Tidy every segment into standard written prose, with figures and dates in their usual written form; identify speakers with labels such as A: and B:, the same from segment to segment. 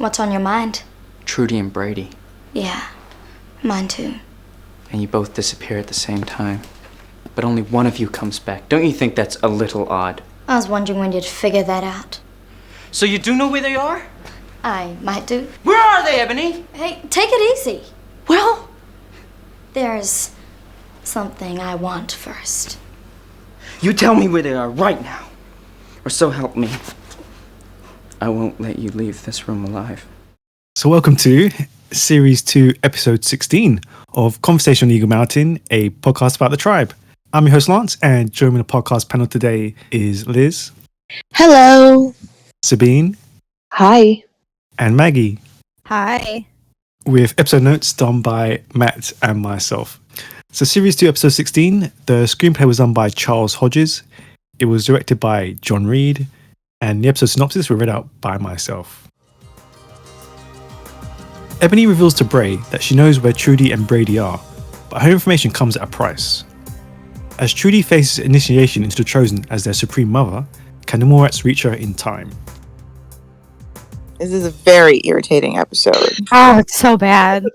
A: What's on your mind?
B: Trudy and Brady.
A: Yeah, mine too.
B: And you both disappear at the same time. But only one of you comes back. Don't you think that's a little odd?
A: I was wondering when you'd figure that out.
B: So you do know where they are?
A: I might do.
B: Where are they, Ebony?
A: Hey, take it easy.
B: Well,
A: There's something I want first.
B: you tell me where they are right now. Or so help me. I won't let you leave this room alive.
C: So welcome to Series 2, Episode 16 of Conversation on Eagle Mountain, a podcast about the tribe. I'm your host, Lance, and joining the podcast panel today is Liz.
D: Hello.
C: Sabine.
D: Hi.
C: And Maggie.
E: Hi.
C: With episode notes done by Matt and myself. So Series 2, Episode 16, the screenplay was done by Charles Hodges. It was directed by John Reed, and the episode synopsis were read out by myself. Ebony reveals to Bray that she knows where Trudy and Brady are, but her information comes at a price. As Trudy faces initiation into the Chosen as their supreme mother, can the Morats reach her in time?
D: This is a very irritating episode.
E: Oh, it's so bad.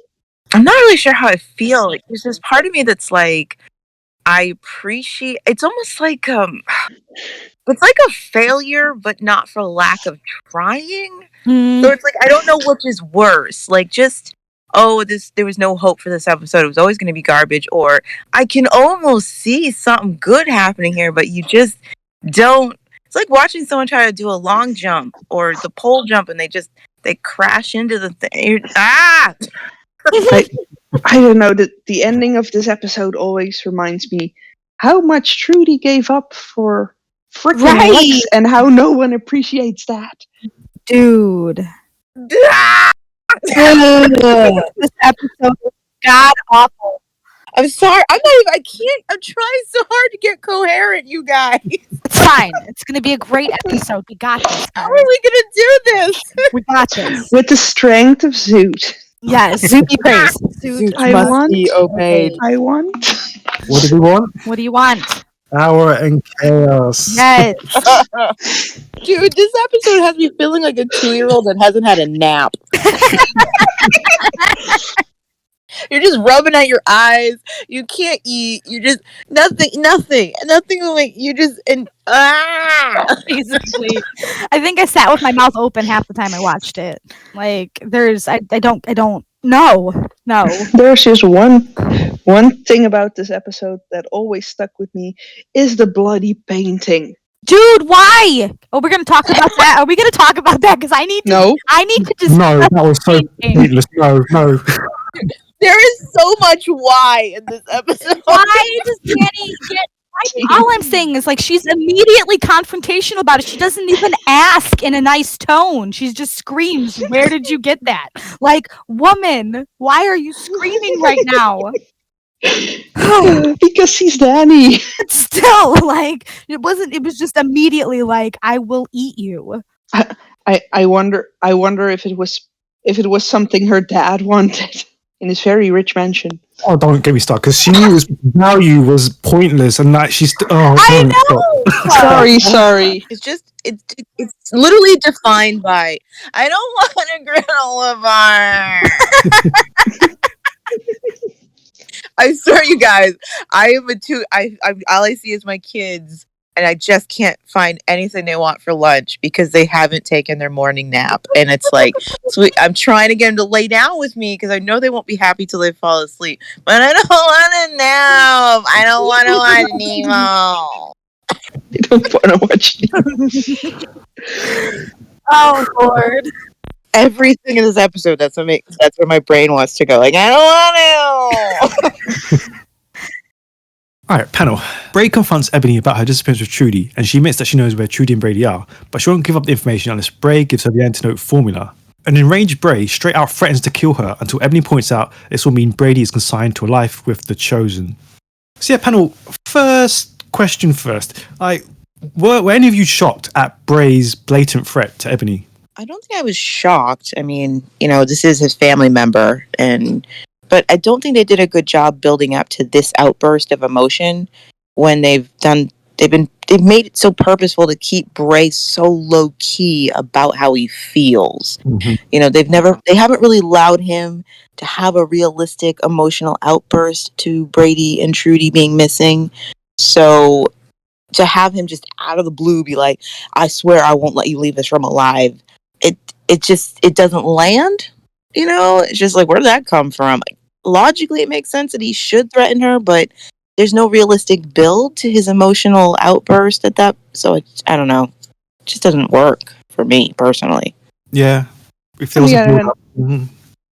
D: I'm not really sure how I feel. Like, there's this part of me that's like, I appreciate. It's almost like it's like a failure, but not for lack of trying. So it's like I don't know which is worse. Like, just there was no hope for this episode. It was always going to be garbage. Or I can almost see something good happening here, but you just don't. It's like watching someone try to do a long jump or the pole jump, and they crash into the thing.
F: I don't know, the ending of this episode always reminds me how much Trudy gave up for frickin' Lex and how no one appreciates that.
E: Dude. This episode is god awful.
D: I'm sorry. I can't. I'm trying so hard to get coherent, you guys.
E: It's fine. It's going to be a great episode. We got this.
D: How are we going to do this?
E: We got this.
F: With the strength of Zoot.
E: Yes, Zoot praise. Zoot
F: I
E: must
F: want.
E: be obeyed.
F: I want.
C: What do we want?
E: What do you want?
C: Power and chaos.
E: Yes.
D: Dude, this episode has me feeling like a 2-year-old that hasn't had a nap. You're just rubbing at your eyes. You can't eat. You just nothing will make you just
E: Basically, I think I sat with my mouth open half the time I watched it. Like, I don't know. No.
F: There's just one thing about this episode that always stuck with me is the bloody painting.
E: Dude, why? Oh, we're gonna talk about that. Are we gonna talk about that? Because I need to just.
C: No, that was so pointless. No.
D: There is so much why in this episode.
E: Why does Danny get? All I'm saying is, like, she's immediately confrontational about it. She doesn't even ask in a nice tone. She just screams, "Where did you get that?" Like, woman, why are you screaming right now?
F: Because she's Danny.
E: But still, like, it was just immediately like, "I will eat you."
F: I wonder if it was something her dad wanted in his very rich mansion.
C: Oh, don't get me started, because she knew his value was pointless, and that she's.
E: I know.
F: Sorry.
D: It's just it's literally defined by I don't want a granola bar. I swear, you guys, I am all I see is my kids, and I just can't find anything they want for lunch because they haven't taken their morning nap. And it's like, I'm trying to get them to lay down with me because I know they won't be happy till they fall asleep. But I don't want to nap. I don't want to watch Nemo.
F: I don't want to watch Nemo.
E: Oh Lord.
D: Everything in this episode, that's where my brain wants to go. Like, I don't want to.
C: Alright, panel. Bray confronts Ebony about her disappearance with Trudy, and she admits that she knows where Trudy and Brady are, but she won't give up the information unless Bray gives her the antidote formula. An enraged Bray straight out threatens to kill her until Ebony points out this will mean Brady is consigned to a life with the Chosen. So yeah, panel, first question first. Were any of you shocked at Bray's blatant threat to Ebony?
D: I don't think I was shocked. I mean, this is his family member, but I don't think they did a good job building up to this outburst of emotion when they've been it made it so purposeful to keep Bray so low key about how he feels. You know, they haven't really allowed him to have a realistic emotional outburst to Brady and Trudy being missing. So to have him just out of the blue be like, I swear I won't let you leave this room alive, it doesn't land. You know, it's just like, where did that come from? Logically, it makes sense that he should threaten her, but there's no realistic build to his emotional outburst at that. So I don't know. It just doesn't work for me personally.
C: Yeah. If there
F: On
C: was
F: the
C: a
F: other
C: build
F: hand,
C: up.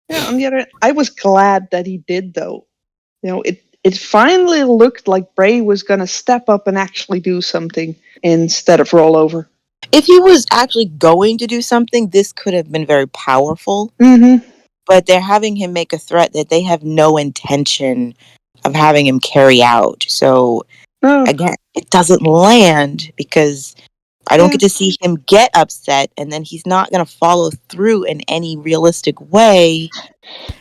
F: yeah, on the other hand, I was glad that he did, though. You know, it finally looked like Bray was going to step up and actually do something instead of roll over.
D: If he was actually going to do something, this could have been very powerful.
F: Mm-hmm.
D: But they're having him make a threat that they have no intention of having him carry out. So, again, it doesn't land because I don't get to see him get upset, and then he's not going to follow through in any realistic way.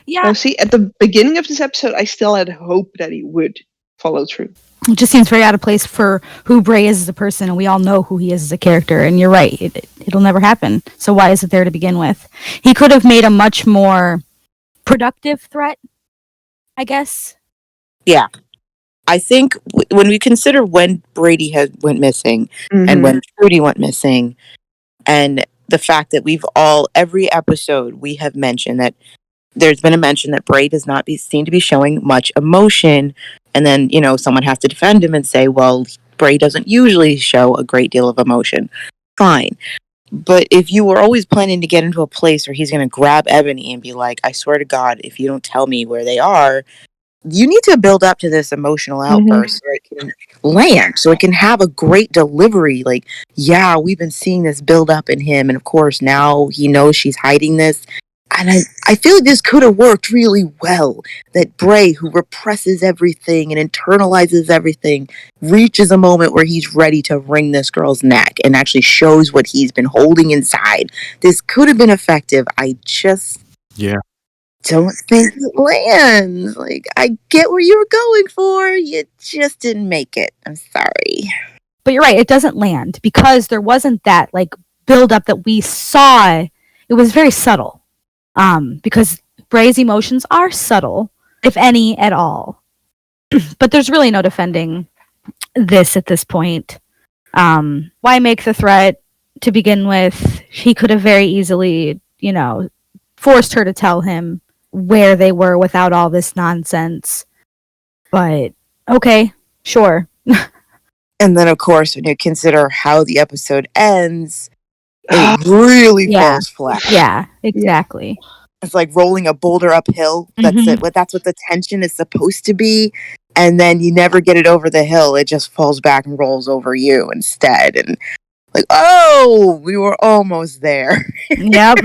E: Yeah.
F: Now, see, at the beginning of this episode, I still had hope that he would follow through.
E: It just seems very out of place for who Bray is as a person, and we all know who he is as a character. And you're right, it'll never happen. So why is it there to begin with? He could have made a much more productive threat, I guess.
D: Yeah, I think when we consider when Brady went missing and when Trudy went missing, and the fact that every episode we have mentioned that there's been a mention that Bray does not seem to be showing much emotion. And then, you know, someone has to defend him and say, well, Bray doesn't usually show a great deal of emotion. Fine. But if you were always planning to get into a place where he's going to grab Ebony and be like, I swear to God, if you don't tell me where they are, you need to build up to this emotional outburst so it can land, so it can have a great delivery. Like, yeah, we've been seeing this build up in him. And of course, now he knows she's hiding this. And I feel like this could have worked really well. That Bray, who represses everything and internalizes everything, reaches a moment where he's ready to wring this girl's neck and actually shows what he's been holding inside. This could have been effective. I just don't think it lands. Like, I get where you were going for. You just didn't make it. I'm sorry.
E: But you're right, it doesn't land because there wasn't that like build up that we saw. It was very subtle. Because Bray's emotions are subtle, if any at all. But there's really no defending this at this point. Why make the threat to begin with? He could have very easily, you know, forced her to tell him where they were without all this nonsense. But, okay, sure.
D: And then, of course, when you consider how the episode ends, it really falls flat.
E: Yeah, exactly.
D: It's like rolling a boulder uphill. That's it. That's what the tension is supposed to be. And then you never get it over the hill. It just falls back and rolls over you instead. And like, oh, we were almost there.
E: Yep.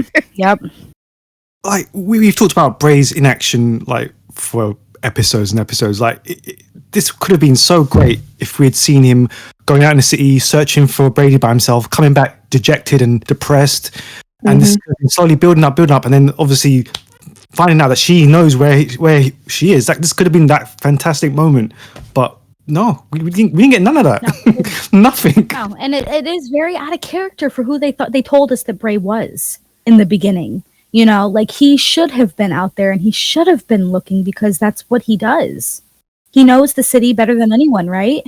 C: Like, we've talked about Bray's inaction, like, for episodes and episodes. Like, this could have been so great if we had seen him going out in the city, searching for Brady by himself, coming back dejected and depressed, and this slowly building up, and then obviously finding out that she knows where she is. Like, this could have been that fantastic moment, but no, we didn't get none of that. No. Nothing.
E: No, and it is very out of character for who they told us that Bray was in the beginning. You know, like, he should have been out there and he should have been looking because that's what he does. He knows the city better than anyone, right?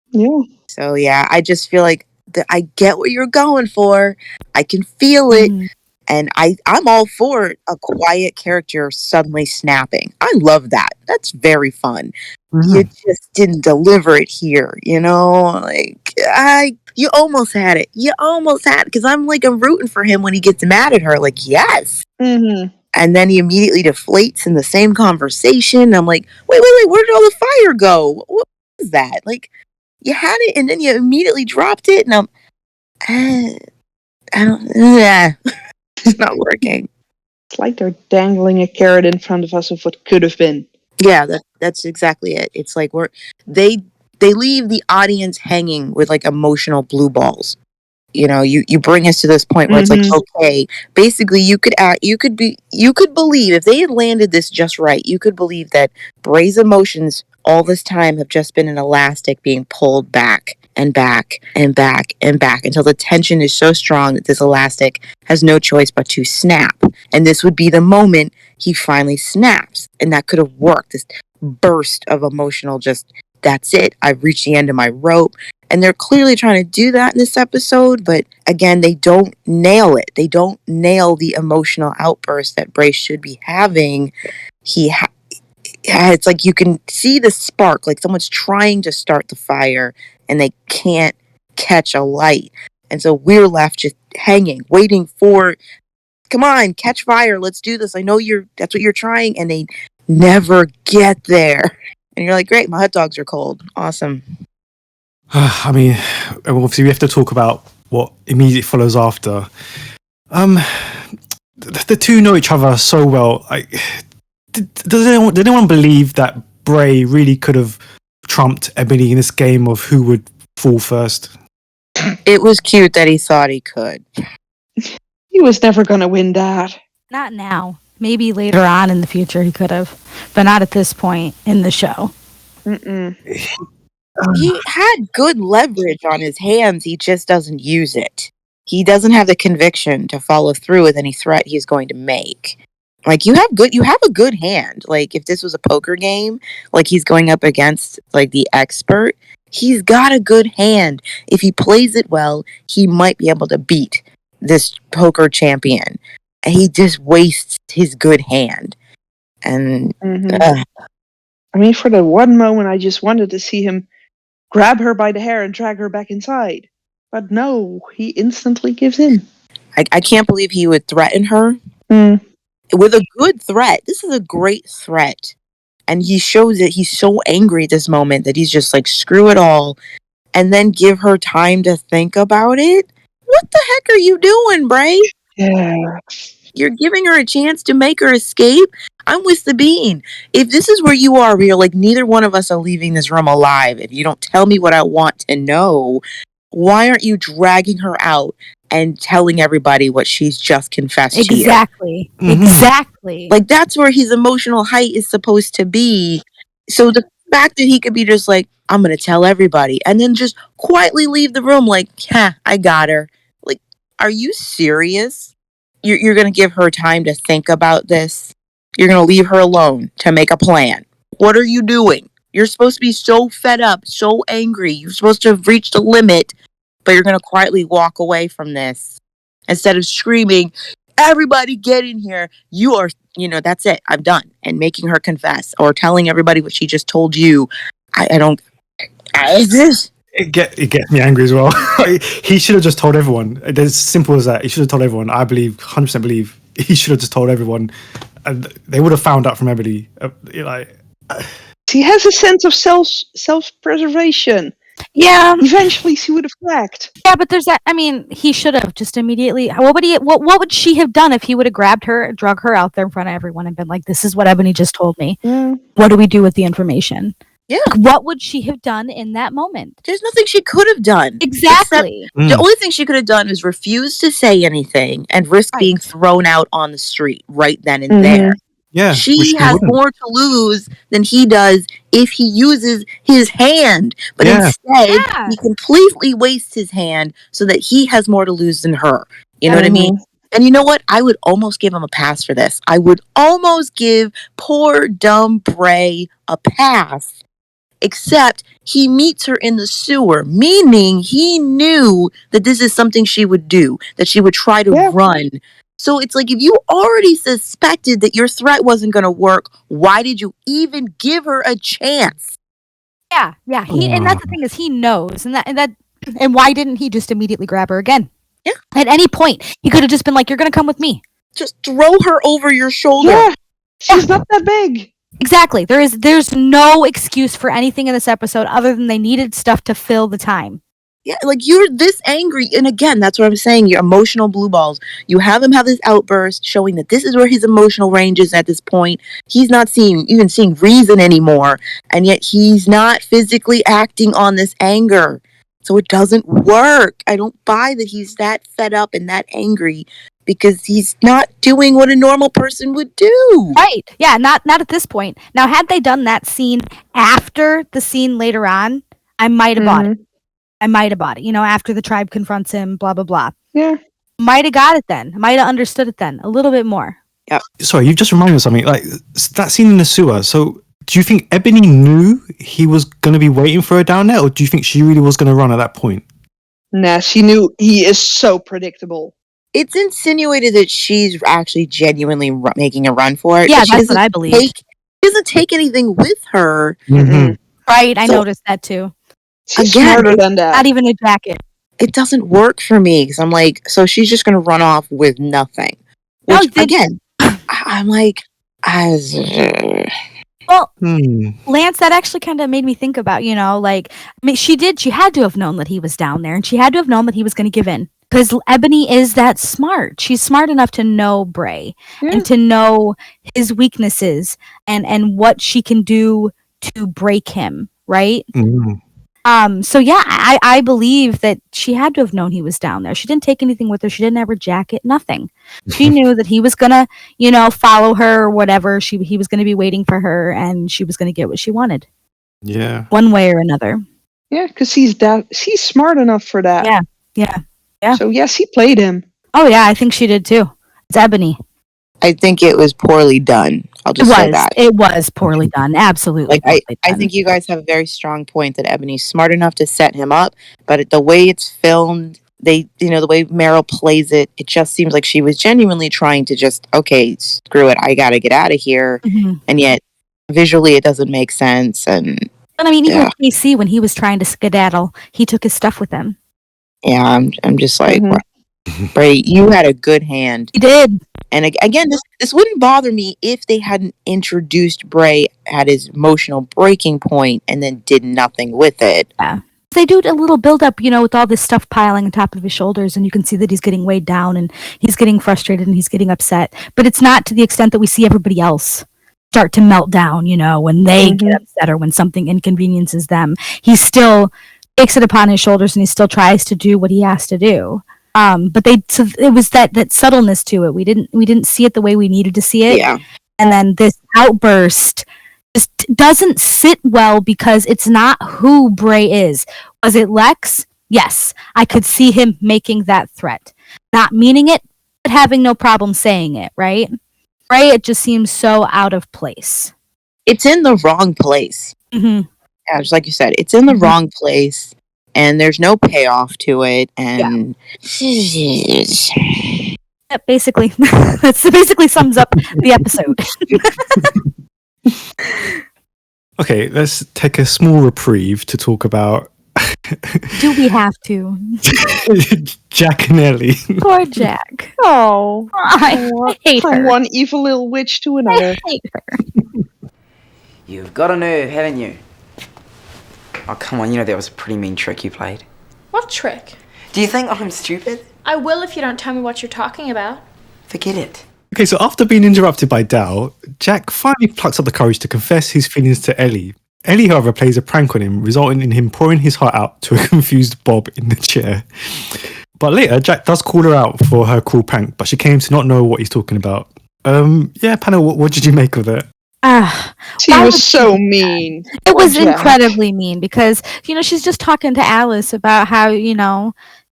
F: Yeah.
D: So, yeah, I just feel like I get what you're going for. I can feel it. And I'm all for a quiet character suddenly snapping. I love that. That's very fun. You just didn't deliver it here, you know? Like, you almost had it. Because I'm rooting for him when he gets mad at her. Like, yes. And then he immediately deflates in the same conversation. I'm like, wait, where did all the fire go? What was that? Like, you had it and then you immediately dropped it. And it's not working.
F: It's like they're dangling a carrot in front of us of what could have been.
D: Yeah, that's exactly it. It's like they leave the audience hanging with like emotional blue balls. You know, you bring us to this point where it's like, okay, basically you could believe if they had landed this just right, you could believe that Bray's emotions all this time have just been an elastic being pulled back and back and back and back until the tension is so strong that this elastic has no choice but to snap. And this would be the moment he finally snaps. And that could have worked. This burst of emotional, just, that's it. I've reached the end of my rope. And they're clearly trying to do that in this episode. But again, they don't nail it. They don't nail the emotional outburst that Bray should be having. It's like you can see the spark, like someone's trying to start the fire and they can't catch a light. And so we're left just hanging, waiting for, come on, catch fire, let's do this. I know that's what you're trying, and they never get there. And you're like, great, my hot dogs are cold. Awesome.
C: I mean, obviously we have to talk about what immediately follows after. The two know each other so well. Does anyone believe that Bray really could have trumped Ebony in this game of who would fall first?
D: It was cute that he thought he could.
F: He was never going to win that.
E: Not now. Maybe later on in the future he could have, but not at this point in the show.
F: Mm-mm.
D: He had good leverage on his hands. He just doesn't use it. He doesn't have the conviction to follow through with any threat he's going to make. Like, you have a good hand. Like, if this was a poker game, like he's going up against like the expert, he's got a good hand. If he plays it well, he might be able to beat this poker champion. And he just wastes his good hand. And
F: I mean, for the one moment, I just wanted to see him grab her by the hair and drag her back inside. But no, he instantly gives in.
D: I can't believe he would threaten her. With a good threat. This is a great threat. And he shows that he's so angry at this moment that he's just like, screw it all. And then give her time to think about it? What the heck are you doing, Bray?
F: Yeah.
D: You're giving her a chance to make her escape? I'm with the bean. If this is where you are, where you're like, neither one of us are leaving this room alive, if you don't tell me what I want to know, why aren't you dragging her out and telling everybody what she's just confessed to you?
E: Exactly. Exactly.
D: Like, that's where his emotional height is supposed to be. So the fact that he could be just like, I'm going to tell everybody, and then just quietly leave the room like, I got her. Like, are you serious? You're going to give her time to think about this? You're going to leave her alone to make a plan? What are you doing? You're supposed to be so fed up, so angry. You're supposed to have reached a limit, but you're going to quietly walk away from this instead of screaming, everybody get in here. You are, that's it. I'm done. And making her confess or telling everybody what she just told you.
C: It gets me angry as well. He should have just told everyone. It's as simple as that. He should have told everyone. I believe, 100% believe, he should have just told everyone. And they would have found out from Ebony.
F: He has a sense of self-preservation.
E: Yeah.
F: Eventually, she would have cracked.
E: Yeah, but there's that. I mean, he should have just immediately. What would she have done if he would have grabbed her, drug her out there in front of everyone, and been like, "This is what Ebony just told me. What do we do with the information?"
D: Yeah.
E: What would she have done in that moment?
D: There's nothing she could have done.
E: Exactly.
D: The only thing she could have done is refuse to say anything and risk being thrown out on the street right then and there.
C: Yeah.
D: She has more to lose than he does if he uses his hand. But instead, he completely wastes his hand so that he has more to lose than her. You know what I mean? And you know what? I would almost give him a pass for this. I would almost give poor dumb Bray a pass. Except he meets her in the sewer, meaning he knew that this is something she would do, that she would try to run. So it's like, if you already suspected that your threat wasn't going to work, why did you even give her a chance?
E: Yeah. And that's the thing, is he knows, and why didn't he just immediately grab her again?
D: Yeah.
E: At any point, he could have just been like, "You're going to come with me."
D: Just throw her over your shoulder.
F: Yeah, she's not that big.
E: Exactly. There's no excuse for anything in this episode other than they needed stuff to fill the time.
D: Yeah, like, you're this angry. And again, that's what I'm saying. You're emotional blue balls. You have him have this outburst showing that this is where his emotional range is at this point. He's not even seeing reason anymore. And yet he's not physically acting on this anger. So it doesn't work. I don't buy that he's that fed up and that angry because he's not doing what a normal person would do.
E: Right. Yeah, not at this point. Now, had they done that scene after the scene later on, I might have bought it. I might have bought it. After the tribe confronts him, blah, blah, blah.
F: Yeah.
E: Might have got it then. Might have understood it then a little bit more.
D: Yeah.
C: Sorry, you've just reminded me of something. Like that scene in the sewer. So, do you think Ebony knew he was going to be waiting for her down there, or do you think she really was going to run at that point?
F: Nah, she knew. He is so predictable.
D: It's insinuated that she's actually genuinely making a run for it.
E: Yeah,
D: but
E: that's what I believe.
D: She doesn't take anything with her.
C: Mm-hmm.
E: Right, I noticed that too.
F: She's smarter than that.
E: Not even a jacket.
D: It doesn't work for me because I'm like, so she's just going to run off with nothing. Which, again, I'm like,
E: well, Lance, that actually kind of made me think about, she had to have known that he was down there, and she had to have known that he was going to give in. Because Ebony is that smart. She's smart enough to know Bray and to know his weaknesses and what she can do to break him, right? So yeah, I believe that she had to have known he was down there. She didn't take anything with her. She didn't have her jacket, nothing. She knew that he was gonna, follow her or whatever. He was gonna be waiting for her, and she was gonna get what she wanted.
C: Yeah.
E: One way or another.
F: Yeah, because he's smart enough for that.
E: Yeah.
F: So yes, he played him.
E: Oh yeah, I think she did too. It's Ebony.
D: I think it was poorly done. I'll just say that.
E: It was poorly done. Absolutely.
D: I think you guys have a very strong point that Ebony's smart enough to set him up, but the way it's filmed, the way Meryl plays it, it just seems like she was genuinely trying to just, okay, screw it, I gotta get out of here. And yet, visually, it doesn't make sense. And
E: I mean, even KC, when he was trying to skedaddle, he took his stuff with him.
D: Yeah, I'm just like, Bray, you had a good hand.
E: He did.
D: And again, this wouldn't bother me if they hadn't introduced Bray at his emotional breaking point and then did nothing with it.
E: Yeah. They do a little build-up, with all this stuff piling on top of his shoulders, and you can see that he's getting weighed down, and he's getting frustrated, and he's getting upset. But it's not to the extent that we see everybody else start to melt down, when they get upset or when something inconveniences them. He still takes it upon his shoulders, and he still tries to do what he has to do. But it was that subtleness to it. We didn't see it the way we needed to see it.
D: Yeah.
E: And then this outburst just doesn't sit well because it's not who Bray is. Was it Lex? Yes. I could see him making that threat. Not meaning it, but having no problem saying it, right? Bray, it just seems so out of place.
D: It's in the wrong place.
E: Yeah,
D: just like you said, it's in the wrong place. And there's no payoff to it, and
E: basically, that basically sums up the episode.
C: Okay, let's take a small reprieve to talk about.
E: Do we have to?
C: Jack and Ellie.
E: Poor Jack.
F: Oh,
E: I hate her.
F: From one evil little witch to another.
E: I hate her.
B: You've got a nerve, haven't you? Oh, come on, that was a pretty mean trick you played.
G: What trick?
B: Do you think I'm stupid?
G: I will if you don't tell me what you're talking about.
B: Forget it.
C: Okay, so after being interrupted by Dal, Jack finally plucks up the courage to confess his feelings to Ellie. Ellie, however, plays a prank on him, resulting in him pouring his heart out to a confused Bob in the chair. But later, Jack does call her out for her cruel prank, but she claims to not know what he's talking about. Panel, what did you make of it?
F: She was so mean.
E: It was incredibly mean because, she's just talking to Alice about how,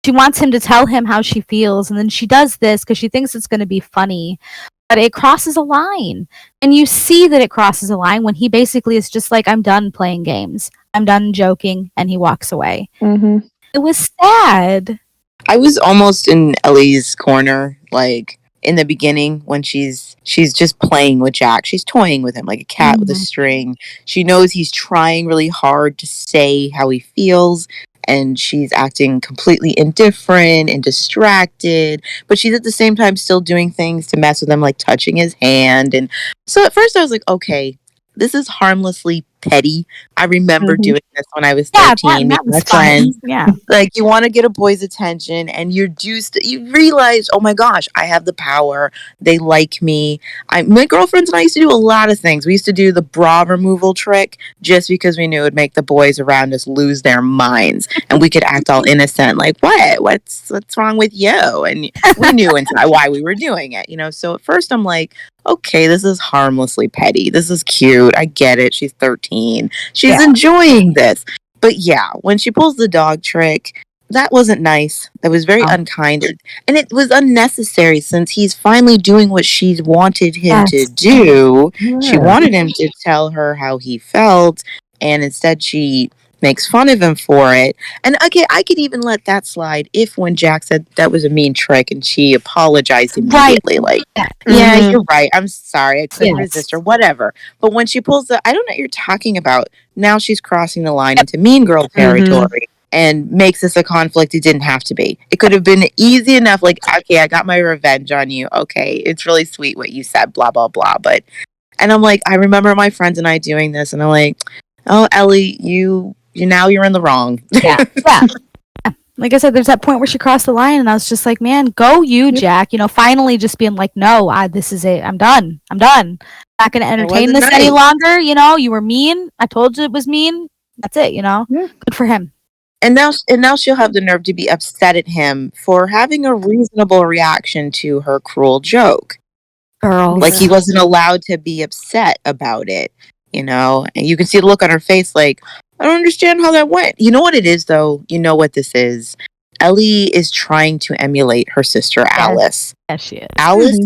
E: she wants him to tell him how she feels. And then she does this because she thinks it's going to be funny. But it crosses a line. And you see that it crosses a line when he basically is just like, I'm done playing games. I'm done joking. And he walks away. It was sad.
D: I was almost in Ellie's corner, like, in the beginning when she's just playing with Jack. She's toying with him like a cat with a string. She knows he's trying really hard to say how he feels, and she's acting completely indifferent and distracted, but she's at the same time still doing things to mess with him, like touching his hand. And so at first I was like, okay, this is harmlessly petty. I remember doing this when I was
E: Yeah,
D: 13
E: that
D: with
E: was
D: my friends.
E: fun. Yeah.
D: Like, you want to get a boy's attention, and you realize, oh my gosh, I have the power. They like me. My girlfriends and I used to do a lot of things. We used to do the bra removal trick just because we knew it would make the boys around us lose their minds, and we could act all innocent, like, what's wrong with you? And we knew inside why we were doing it, So at first I'm like, okay, this is harmlessly petty. This is cute. I get it. She's 13. She's enjoying this. But yeah, when she pulls the dog trick, that wasn't nice. That was very unkind. And it was unnecessary since he's finally doing what she wanted him to do.
F: Yeah.
D: She wanted him to tell her how he felt. And instead she makes fun of him for it. And okay, I could even let that slide if when Jack said that was a mean trick and she apologized immediately. Like, yeah, you're right. I'm sorry. I couldn't resist or whatever. But when she pulls I don't know what you're talking about. Now she's crossing the line into mean girl territory and makes this a conflict it didn't have to be. It could have been easy enough, like, okay, I got my revenge on you. Okay, it's really sweet what you said, blah, blah, blah. And I'm like, I remember my friends and I doing this, and I'm like, oh, Ellie, you're in the wrong.
E: Yeah. Like I said, there's that point where she crossed the line, and I was just like, man, go you, Jack. Finally just being like, no, this is it. I'm done. Not going to entertain this any longer. You were mean. I told you it was mean. That's it,
F: Yeah.
E: Good for him.
D: And now she'll have the nerve to be upset at him for having a reasonable reaction to her cruel joke.
E: Girls.
D: Like, he wasn't allowed to be upset about it, And you can see the look on her face like, I don't understand how that went. You know what it is, though? You know what this is? Ellie is trying to emulate her sister, Alice.
E: Yes, she is.
D: Alice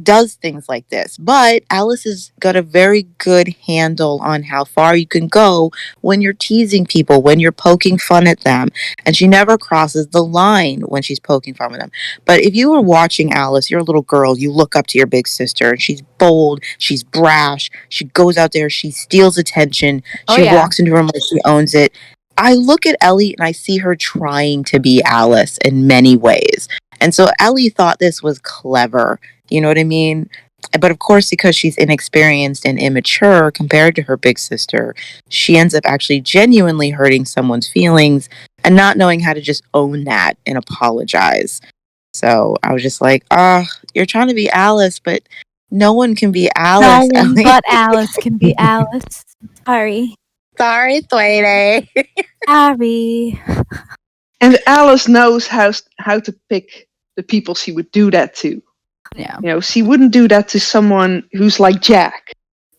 D: does things like this, but Alice has got a very good handle on how far you can go when you're teasing people, when you're poking fun at them, and she never crosses the line when she's poking fun at them. But if you were watching Alice, you're a little girl, you look up to your big sister, and she's bold, she's brash, she goes out there, she steals attention, she walks into a room like she owns it. I look at Ellie and I see her trying to be Alice in many ways. And so Ellie thought this was clever. You know what I mean? But of course, because she's inexperienced and immature compared to her big sister, she ends up actually genuinely hurting someone's feelings and not knowing how to just own that and apologize. So I was just like, you're trying to be Alice, but no one can be Alice.
E: No one but Alice can be Alice. Sorry,
D: sweetie.
E: Sorry.
F: And Alice knows how to pick the people she would do that to.
E: Yeah.
F: She wouldn't do that to someone who's like Jack.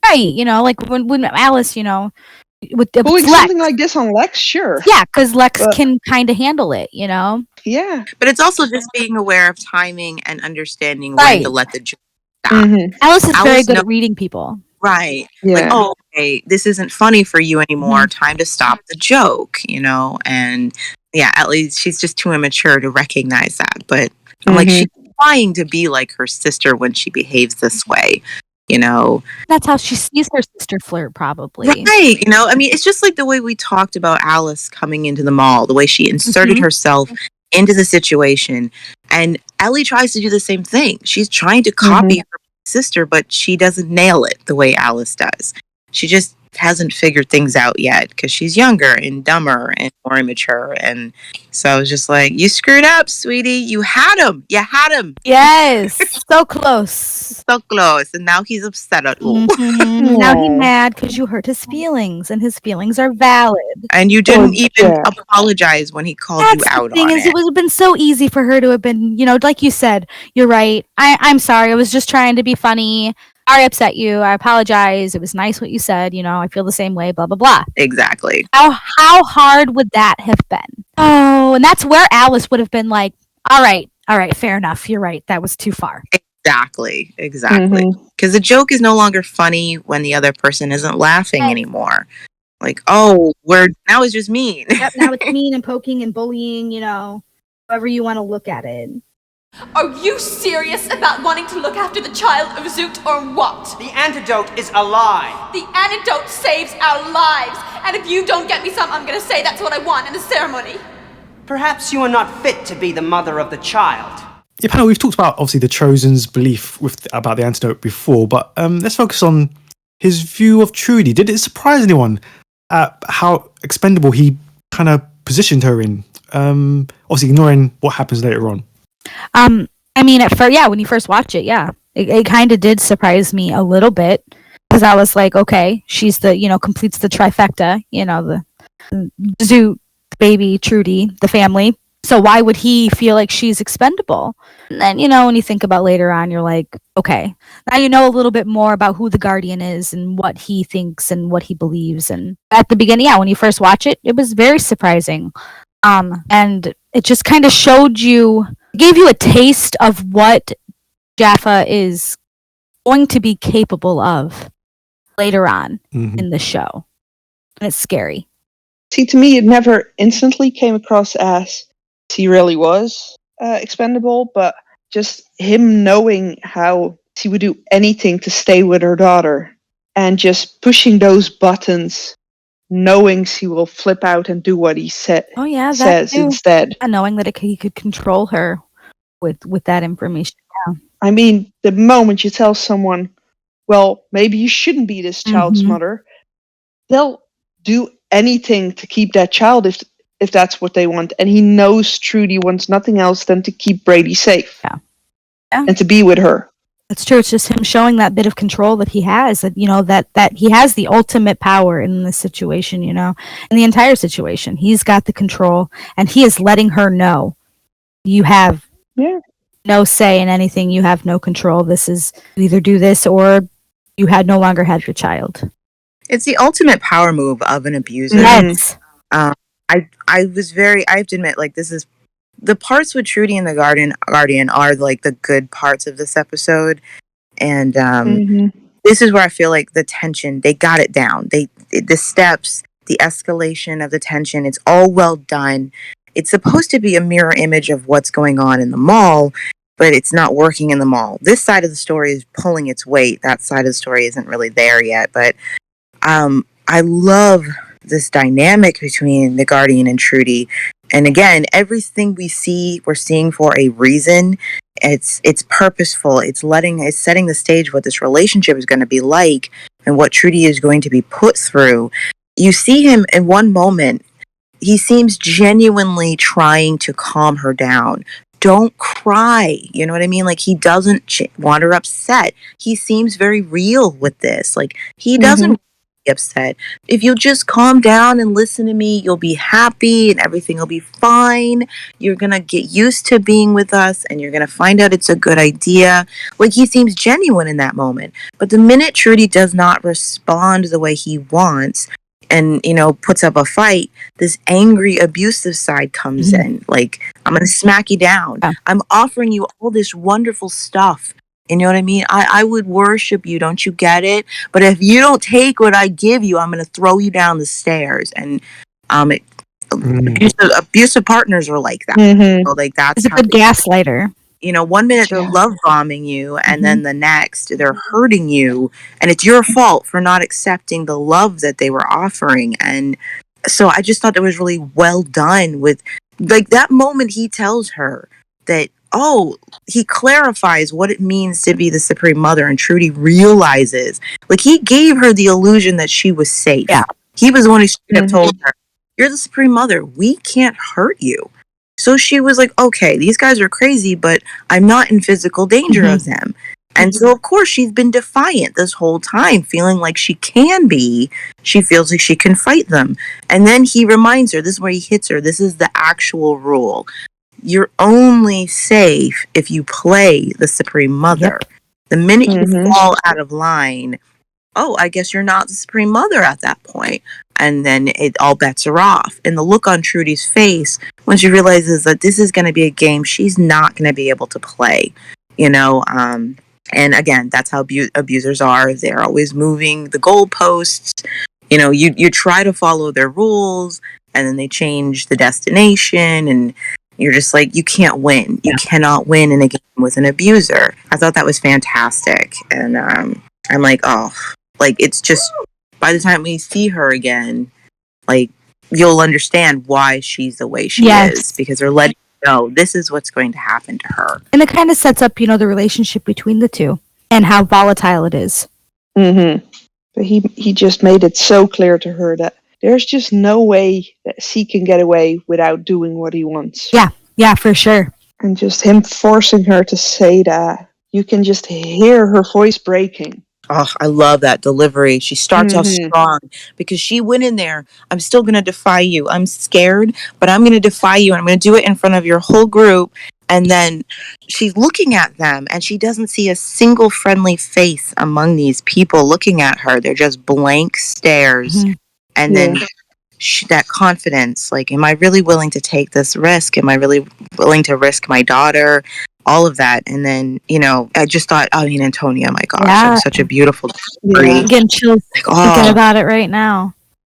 E: Right. Like when Alice, with
F: Pulling
E: Lex.
F: something like this on Lex, sure.
E: Yeah, because Lex can kind of handle it,
F: Yeah.
D: But it's also just being aware of timing and understanding when to let the joke stop.
E: Alice is very good at reading people.
D: Right.
F: Yeah.
D: Like, okay, this isn't funny for you anymore. Time to stop the joke, And yeah, at least she's just too immature to recognize that. But I'm like, she's trying to be like her sister when she behaves this way,
E: That's how she sees her sister flirt, probably.
D: Right. I mean, it's just like the way we talked about Alice coming into the mall, the way she inserted herself into the situation. And Ellie tries to do the same thing. She's trying to copy her sister, but she doesn't nail it the way Alice does. She just hasn't figured things out yet because she's younger and dumber and more immature. And so I was just like, you screwed up, sweetie. You had him.
E: Yes. So close.
D: So close. And now he's upset at you.
E: Now he's mad because you hurt his feelings, and his feelings are valid.
D: And you didn't even apologize when he called you out on it.
E: It would have been so easy for her to have been, like you said, you're right. I'm sorry. I was just trying to be funny. Sorry I upset you. I apologize. It was nice what you said. I feel the same way, blah, blah, blah.
D: Exactly.
E: How hard would that have been? Oh, and that's where Alice would have been like, all right, fair enough. You're right. That was too far.
D: Exactly. Because the joke is no longer funny when the other person isn't laughing anymore. Like, now it's just mean.
E: Yep, now it's mean and poking and bullying, however you want to look at it.
H: Are you serious about wanting to look after the child of Zoot or what?
I: The antidote is a lie.
H: The antidote saves our lives. And if you don't get me some, I'm going to say that's what I want in the ceremony.
I: Perhaps you are not fit to be the mother of the child.
C: Yeah, panel, we've talked about, obviously, the Chosen's belief about the antidote before, but let's focus on his view of Trudy? Did it surprise anyone at how expendable he kind of positioned her in? Obviously, ignoring what happens later on.
E: I mean, when you first watch it, it kind of did surprise me a little bit because I was like, okay, she's the completes the trifecta, the Zoot, baby, Trudy, the family. So why would he feel like she's expendable? And then, when you think about later on, you're like, okay, now you know a little bit more about who the Guardian is and what he thinks and what he believes. And at the beginning, when you first watch it, it was very surprising. And it just kind of gave you a taste of what Jaffa is going to be capable of later on in the show. And it's scary.
F: See, to me, it never instantly came across as he really was expendable, but just him knowing how she would do anything to stay with her daughter and just pushing those buttons, knowing she will flip out and do what he says instead.
E: And knowing that he could control her with that information. Yeah.
F: I mean, the moment you tell someone, well, maybe you shouldn't be this child's mother, they'll do anything to keep that child if that's what they want. And he knows Trudy wants nothing else than to keep Brady safe.
E: Yeah.
F: And to be with her.
E: It's true. It's just him showing that bit of control that he has, that he has the ultimate power in this situation, in the entire situation. He's got the control and he is letting her know you have no say in anything. You have no control. This is either do this or you no longer have your child.
D: It's the ultimate power move of an abuser.
E: Yes.
D: I have to admit, like, this is the parts with Trudy and the Guardian are like the good parts of this episode. And this is where I feel like the tension, they got it down. The steps, the escalation of the tension, it's all well done. It's supposed to be a mirror image of what's going on in the mall, but it's not working in the mall. This side of the story is pulling its weight. That side of the story isn't really there yet. But I love this dynamic between the Guardian and Trudy. And again, everything we're seeing for a reason. It's purposeful. It's setting the stage what this relationship is going to be like and what Trudy is going to be put through. You see him in one moment. He seems genuinely trying to calm her down. Don't cry. You know what I mean? Like, he doesn't want her upset. He seems very real with this. Like, he doesn't be upset. If you'll just calm down and listen to me, you'll be happy and everything will be fine. You're going to get used to being with us and you're going to find out it's a good idea. Like, he seems genuine in that moment. But the minute Trudy does not respond the way he wants, and, puts up a fight, this angry, abusive side comes in. Like, I'm going to smack you down. Yeah. I'm offering you all this wonderful stuff. You know what I mean? I would worship you. Don't you get it? But if you don't take what I give you, I'm going to throw you down the stairs. And abusive partners are like that. So, like, that's
E: it's a good gaslighter.
D: 1 minute they're love bombing you, and then the next they're hurting you, and it's your fault for not accepting the love that they were offering. And so I just thought it was really well done with, like, that moment he tells her that, he clarifies what it means to be the Supreme Mother, and Trudy realizes, like, he gave her the illusion that she was safe. Yeah. He was the one who straight up told her, you're the Supreme Mother, we can't hurt you. So she was like, okay, these guys are crazy, but I'm not in physical danger of them. And so, of course, she's been defiant this whole time, feeling like she can be. She feels like she can fight them. And then he reminds her, this is where he hits her, this is the actual rule. You're only safe if you play the Supreme Mother. Yep. The minute you fall out of line, I guess you're not the Supreme Mother at that point. And then all bets are off. And the look on Trudy's face when she realizes that this is going to be a game she's not going to be able to play, And again, that's how abusers are. They're always moving the goalposts. You try to follow their rules, and then they change the destination, and you're just like, you can't win. You cannot win in a game with an abuser. I thought that was fantastic. And I'm like, it's just, by the time we see her again, like, you'll understand why she's the way she is, because they're letting you know this is what's going to happen to her.
E: And it kind of sets up, the relationship between the two and how volatile it is.
F: But he just made it so clear to her that there's just no way that he can get away without doing what he wants.
E: Yeah, for sure.
F: And just him forcing her to say that, you can just hear her voice breaking.
D: Oh, I love that delivery. She starts off strong because she went in there. I'm still going to defy you. I'm scared, but I'm going to defy you. And I'm going to do it in front of your whole group. And then she's looking at them and she doesn't see a single friendly face among these people looking at her. They're just blank stares. And then that confidence, like, am I really willing to take this risk? Am I really willing to risk my daughter? All of that. And then, I just thought, Antonia, my gosh, it was such a beautiful story.
E: I'm getting chills thinking about it right now.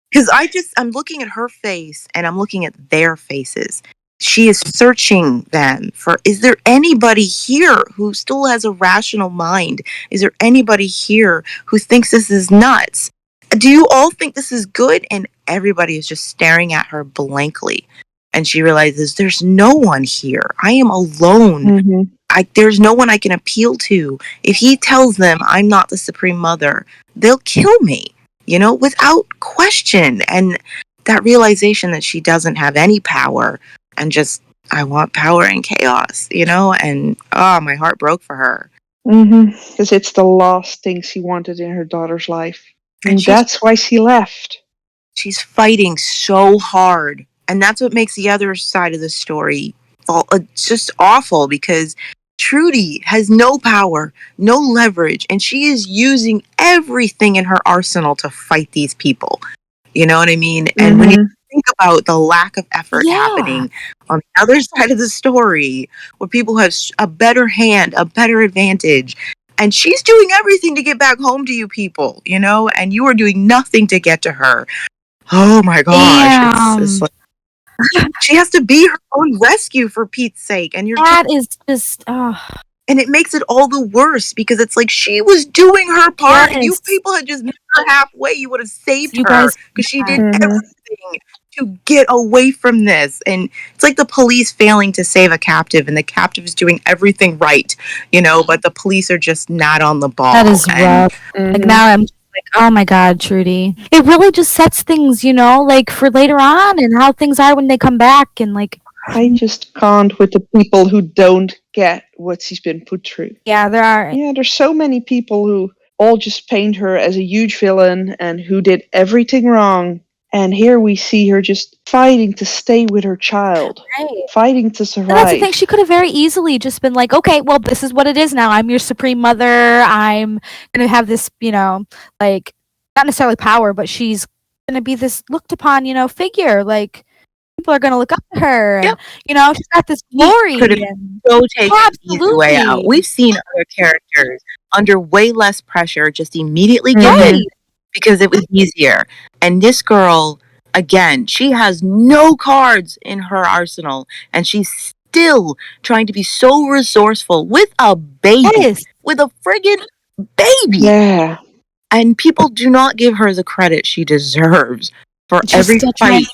D: Because I'm looking at her face and I'm looking at their faces. She is searching them for, is there anybody here who still has a rational mind? Is there anybody here who thinks this is nuts? Do you all think this is good? And everybody is just staring at her blankly. And she realizes there's no one here. I am alone. There's no one I can appeal to. If he tells them I'm not the Supreme Mother, they'll kill me, without question. And that realization that she doesn't have any power and just, I want power and chaos, and my heart broke for her.
F: Because it's the last thing she wanted in her daughter's life. And that's why she left.
D: She's fighting so hard. And that's what makes the other side of the story just awful, because Trudy has no power, no leverage, and she is using everything in her arsenal to fight these people. You know what I mean? And when you think about the lack of effort happening on the other side of the story, where people have a better hand, a better advantage, and she's doing everything to get back home to you people, and you are doing nothing to get to her. Oh my gosh. It's like, she has to be her own rescue, for Pete's sake. And
E: is just
D: and it makes it all the worse, because it's like she was doing her part. If you people had just met her halfway, you would have saved her, because she did everything to get away from this. And it's like the police failing to save a captive, and the captive is doing everything right, but the police are just not on the ball.
E: That is rough. Like, now I'm like, oh my God, Trudy. It really just sets things, like, for later on, and how things are when they come back. And like,
F: I just can't with the people who don't get what she's been put through.
E: Yeah, there are.
F: Yeah, there's so many people who all just paint her as a huge villain and who did everything wrong. And here we see her just fighting to stay with her child, fighting to survive.
E: And that's the thing. She could have very easily just been like, okay, well, this is what it is now. I'm your Supreme Mother. I'm going to have this, like, not necessarily power, but she's going to be this looked upon, figure. Like, people are going to look up to her. And, she's got this glory.
D: Could have so taken the easy way out. We've seen other characters under way less pressure just immediately give in, because it was easier. And this girl, again, she has no cards in her arsenal, and she's still trying to be so resourceful with a baby, with a friggin' baby.
F: Yeah.
D: And people do not give her the credit she deserves for every fight.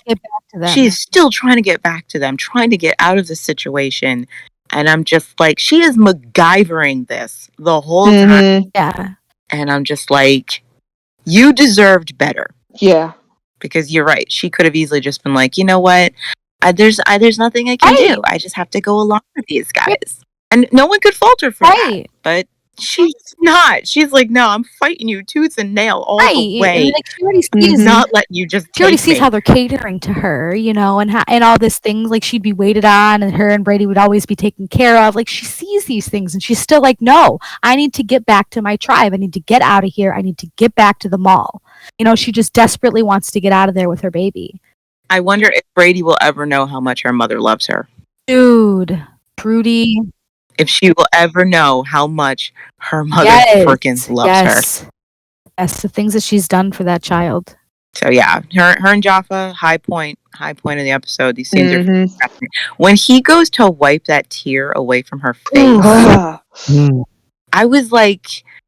D: She's still trying to get back to them, trying to get out of the situation. And I'm just like, she is MacGyvering this the whole time.
E: Yeah.
D: And I'm just like, you deserved better.
F: Yeah.
D: Because you're right. She could have easily just been like, you know what? There's nothing I can do. I just have to go along with these guys. And no one could fault her for that. But she's not. She's like, no, I'm fighting you tooth and nail all the way.
E: Like, she already sees,
D: not letting you just.
E: She already sees how they're catering to her, and all this things. Like, she'd be waited on, and her and Brady would always be taken care of. Like, she sees these things, and she's still like, no, I need to get back to my tribe. I need to get out of here. I need to get back to the mall. She just desperately wants to get out of there with her baby.
D: I wonder if Brady will ever know how much her mother loves her.
E: Dude, Trudy.
D: If she will ever know how much her mother freaking loves her.
E: Yes, the things that she's done for that child.
D: So yeah, her and Jaffa, high point of the episode. These scenes are fantastic. When he goes to wipe that tear away from her face, I was like,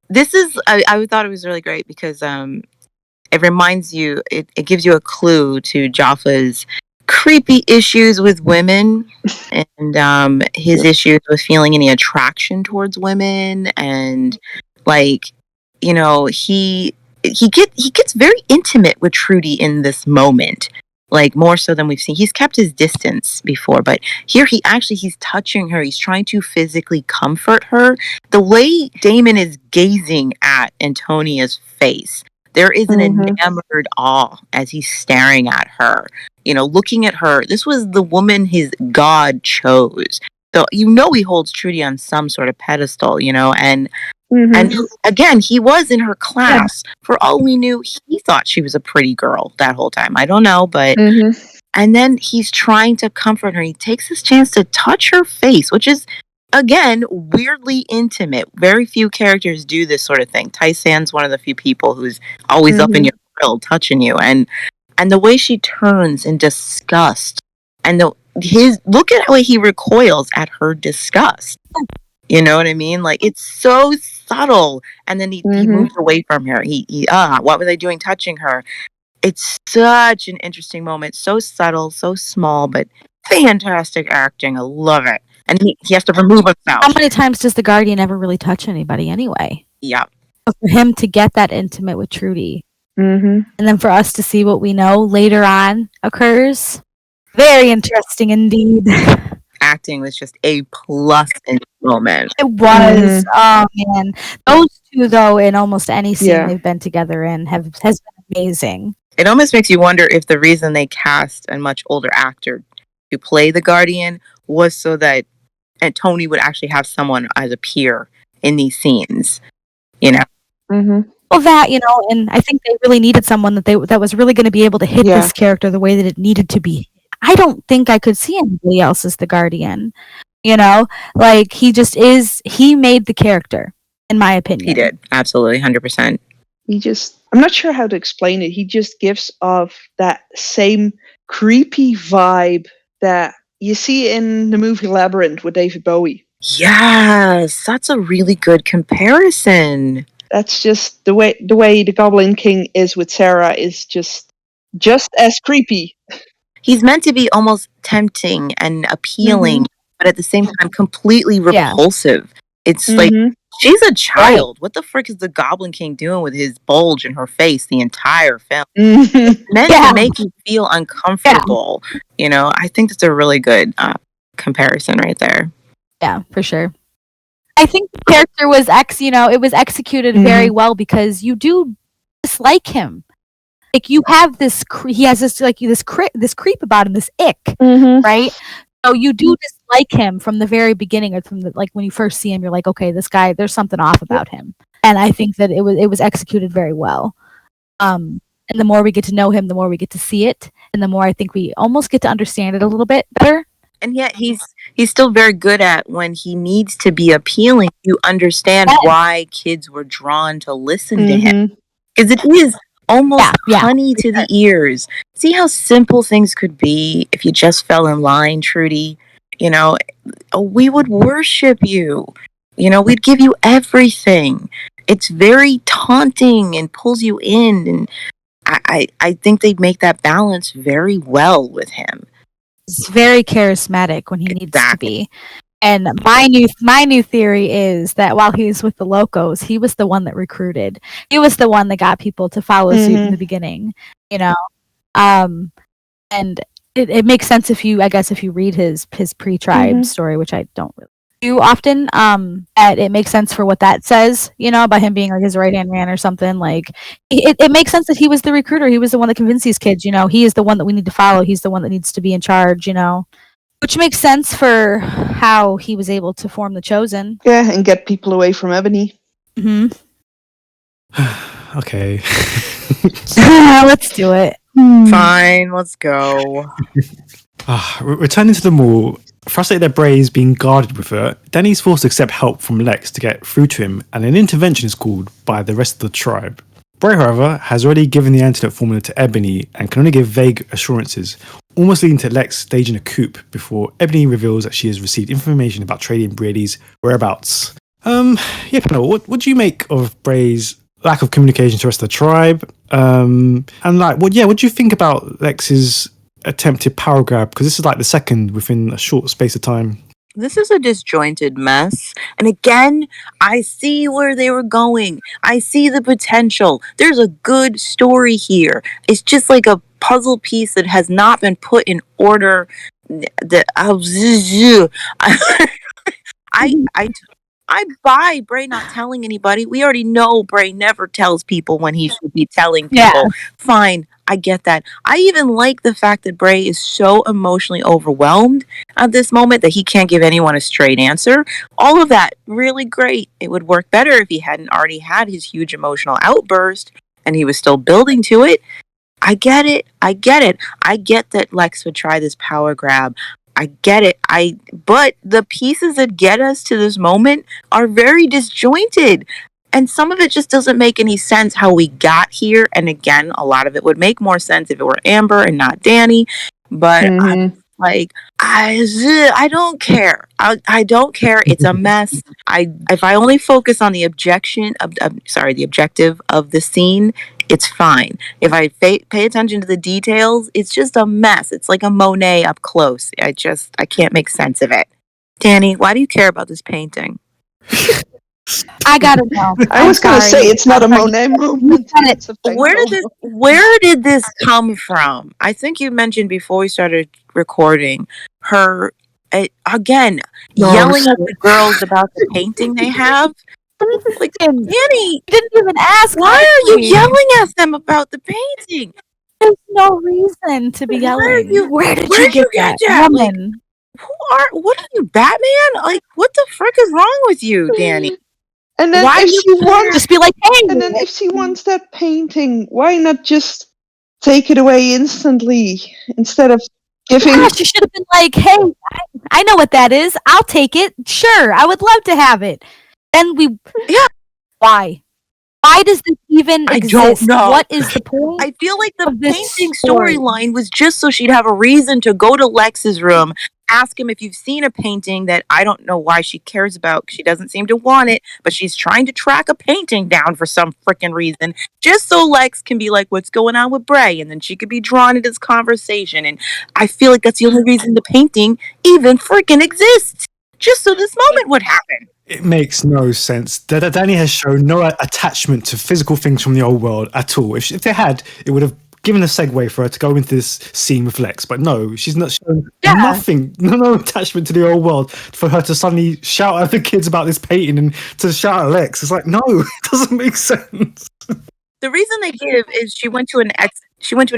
D: this is, I thought it was really great, because it reminds you, it gives you a clue to Jaffa's creepy issues with women, and his issues with feeling any attraction towards women, and like, he he gets very intimate with Trudy in this moment, like more so than we've seen. He's kept his distance before, but here he's touching her. He's trying to physically comfort her. The way Damon is gazing at Antonia's face, there is an enamored awe as he's staring at her. Looking at her. This was the woman his God chose. So he holds Trudy on some sort of pedestal, and again, he was in her class. For all we knew, he thought she was a pretty girl that whole time. I don't know, but and then he's trying to comfort her. He takes this chance to touch her face, which is again weirdly intimate. Very few characters do this sort of thing. Tyson's one of the few people who's always up in your grill touching you, and the way she turns in disgust, and look at how he recoils at her disgust. You know what I mean? Like, it's so subtle. And then he moves away from her. What was I doing touching her? It's such an interesting moment. So subtle, so small, but fantastic acting. I love it. And he has to remove himself.
E: How many times does the Guardian ever really touch anybody anyway?
D: Yeah.
E: But for him to get that intimate with Trudy, and then for us to see what we know later on occurs, very interesting indeed.
D: Acting was just A+ in this moment.
E: It was. Oh man, those two though, in almost any scene they've been together in, has been amazing.
D: It almost makes you wonder if the reason they cast a much older actor to play the Guardian was so that Tony would actually have someone as a peer in these scenes.
E: Well, that and I think they really needed someone that was really going to be able to hit this character the way that it needed to be. I don't think I could see anybody else as the Guardian. Like he made the character, in my opinion.
D: He did. Absolutely. 100%.
F: I'm not sure how to explain it. He just gives off that same creepy vibe that you see in the movie Labyrinth with David Bowie.
D: Yes, that's a really good comparison.
F: That's just the way the Goblin King is with Sarah is just as creepy.
D: He's meant to be almost tempting and appealing, but at the same time completely repulsive. It's like, she's a child. What the frick is the Goblin King doing with his bulge in her face the entire film? It's meant to make you feel uncomfortable. I think that's a really good comparison right there.
E: Yeah, for sure. I think the character was it was executed very well because you do dislike him. Like you have he has this creep about him, this ick, right? So you do dislike him from the very beginning, or from when you first see him, you're like, okay, this guy, there's something off about him. And I think that it was executed very well. And the more we get to know him, the more we get to see it, and the more I think we almost get to understand it a little bit better.
D: And yet he's still very good at when he needs to be appealing. You understand why kids were drawn to listen to him, because it is almost honey to the ears. See how simple things could be if you just fell in line, Trudy. We would worship you. We'd give you everything. It's very taunting and pulls you in, and I think they make that balance very well with him.
E: He's very charismatic when he needs to be. And my new theory is that while he was with the Locos, he was the one that recruited. He was the one that got people to follow suit in the beginning, And it makes sense if you read his pre-tribe story, which I don't really do often. That it makes sense for what that says, about him being like his right-hand man or something. Like it makes sense that he was the recruiter. He was the one that convinced these kids. He is the one that we need to follow. He's the one that needs to be in charge. Which makes sense for how he was able to form the Chosen.
F: Yeah, and get people away from Ebony.
C: Okay.
E: Let's do it.
D: Fine, let's go.
C: Returning to the mall, frustrated that Bray is being guarded with her, Danny's forced to accept help from Lex to get through to him, and an intervention is called by the rest of the tribe. Bray, however, has already given the antidote formula to Ebony and can only give vague assurances, almost leading to Lex staging a coup before Ebony reveals that she has received information about Trading Brady's whereabouts. What do you make of Bray's lack of communication to the rest of the tribe? What do you think about Lex's attempted power grab? Because this is like the second within a short space of time.
D: This is a disjointed mess. And again, I see where they were going. I see the potential. There's a good story here. It's just like a puzzle piece that has not been put in order. I buy Bray not telling anybody. We already know Bray never tells people when he should be telling people. Fine, I get that. I even like the fact that Bray is so emotionally overwhelmed at this moment that he can't give anyone a straight answer. All of that, really great. It would work better if he hadn't already had his huge emotional outburst and he was still building to it. I get it. I get that Lex would try this power grab. I get it. But the pieces that get us to this moment are very disjointed. And some of it just doesn't make any sense how we got here. And again, a lot of it would make more sense if it were Amber and not Danny. But I don't care. I don't care. It's a mess. If I only focus on the objective of the scene, it's fine. If I pay attention to the details, it's just a mess. It's like a Monet up close. I can't make sense of it. Danny, why do you care about this painting?
E: I gotta know.
F: I was going to say it's not a Monet moment.
D: Where did this come from? I think you mentioned before we started recording her again yelling at the girls about the painting they have. Like, Danny,
E: didn't even ask.
D: Why are you yelling at them about the painting?
E: There's no reason to be yelling. Where did you get that woman?
D: What are you, Batman? Like, what the frick is wrong with you, Danny?
F: And then
D: Why
F: if she wants,
E: just be like, hey.
F: And then if she wants that painting, why not just take it away instantly instead of giving?
E: Yeah, she should have been like, hey, I know what that is. I'll take it. Sure, I would love to have it. Then why? Why does this even exist?
D: I don't know.
E: What is the point?
D: I feel like the painting storyline was just so she'd have a reason to go to Lex's room, ask him if you've seen a painting that I don't know why she cares about. She doesn't seem to want it, but she's trying to track a painting down for some freaking reason, just so Lex can be like, what's going on with Bray? And then she could be drawn into this conversation. And I feel like that's the only reason the painting even freaking exists. Just so this moment would happen.
C: It makes no sense. Danny has shown no attachment to physical things from the old world at all. If they had, it would have given a segue for her to go into this scene with Lex. But no, she's not shown nothing, no attachment to the old world for her to suddenly shout at the kids about this painting and to shout at Lex. It's like, no, it doesn't make sense.
D: The reason they give is she went to an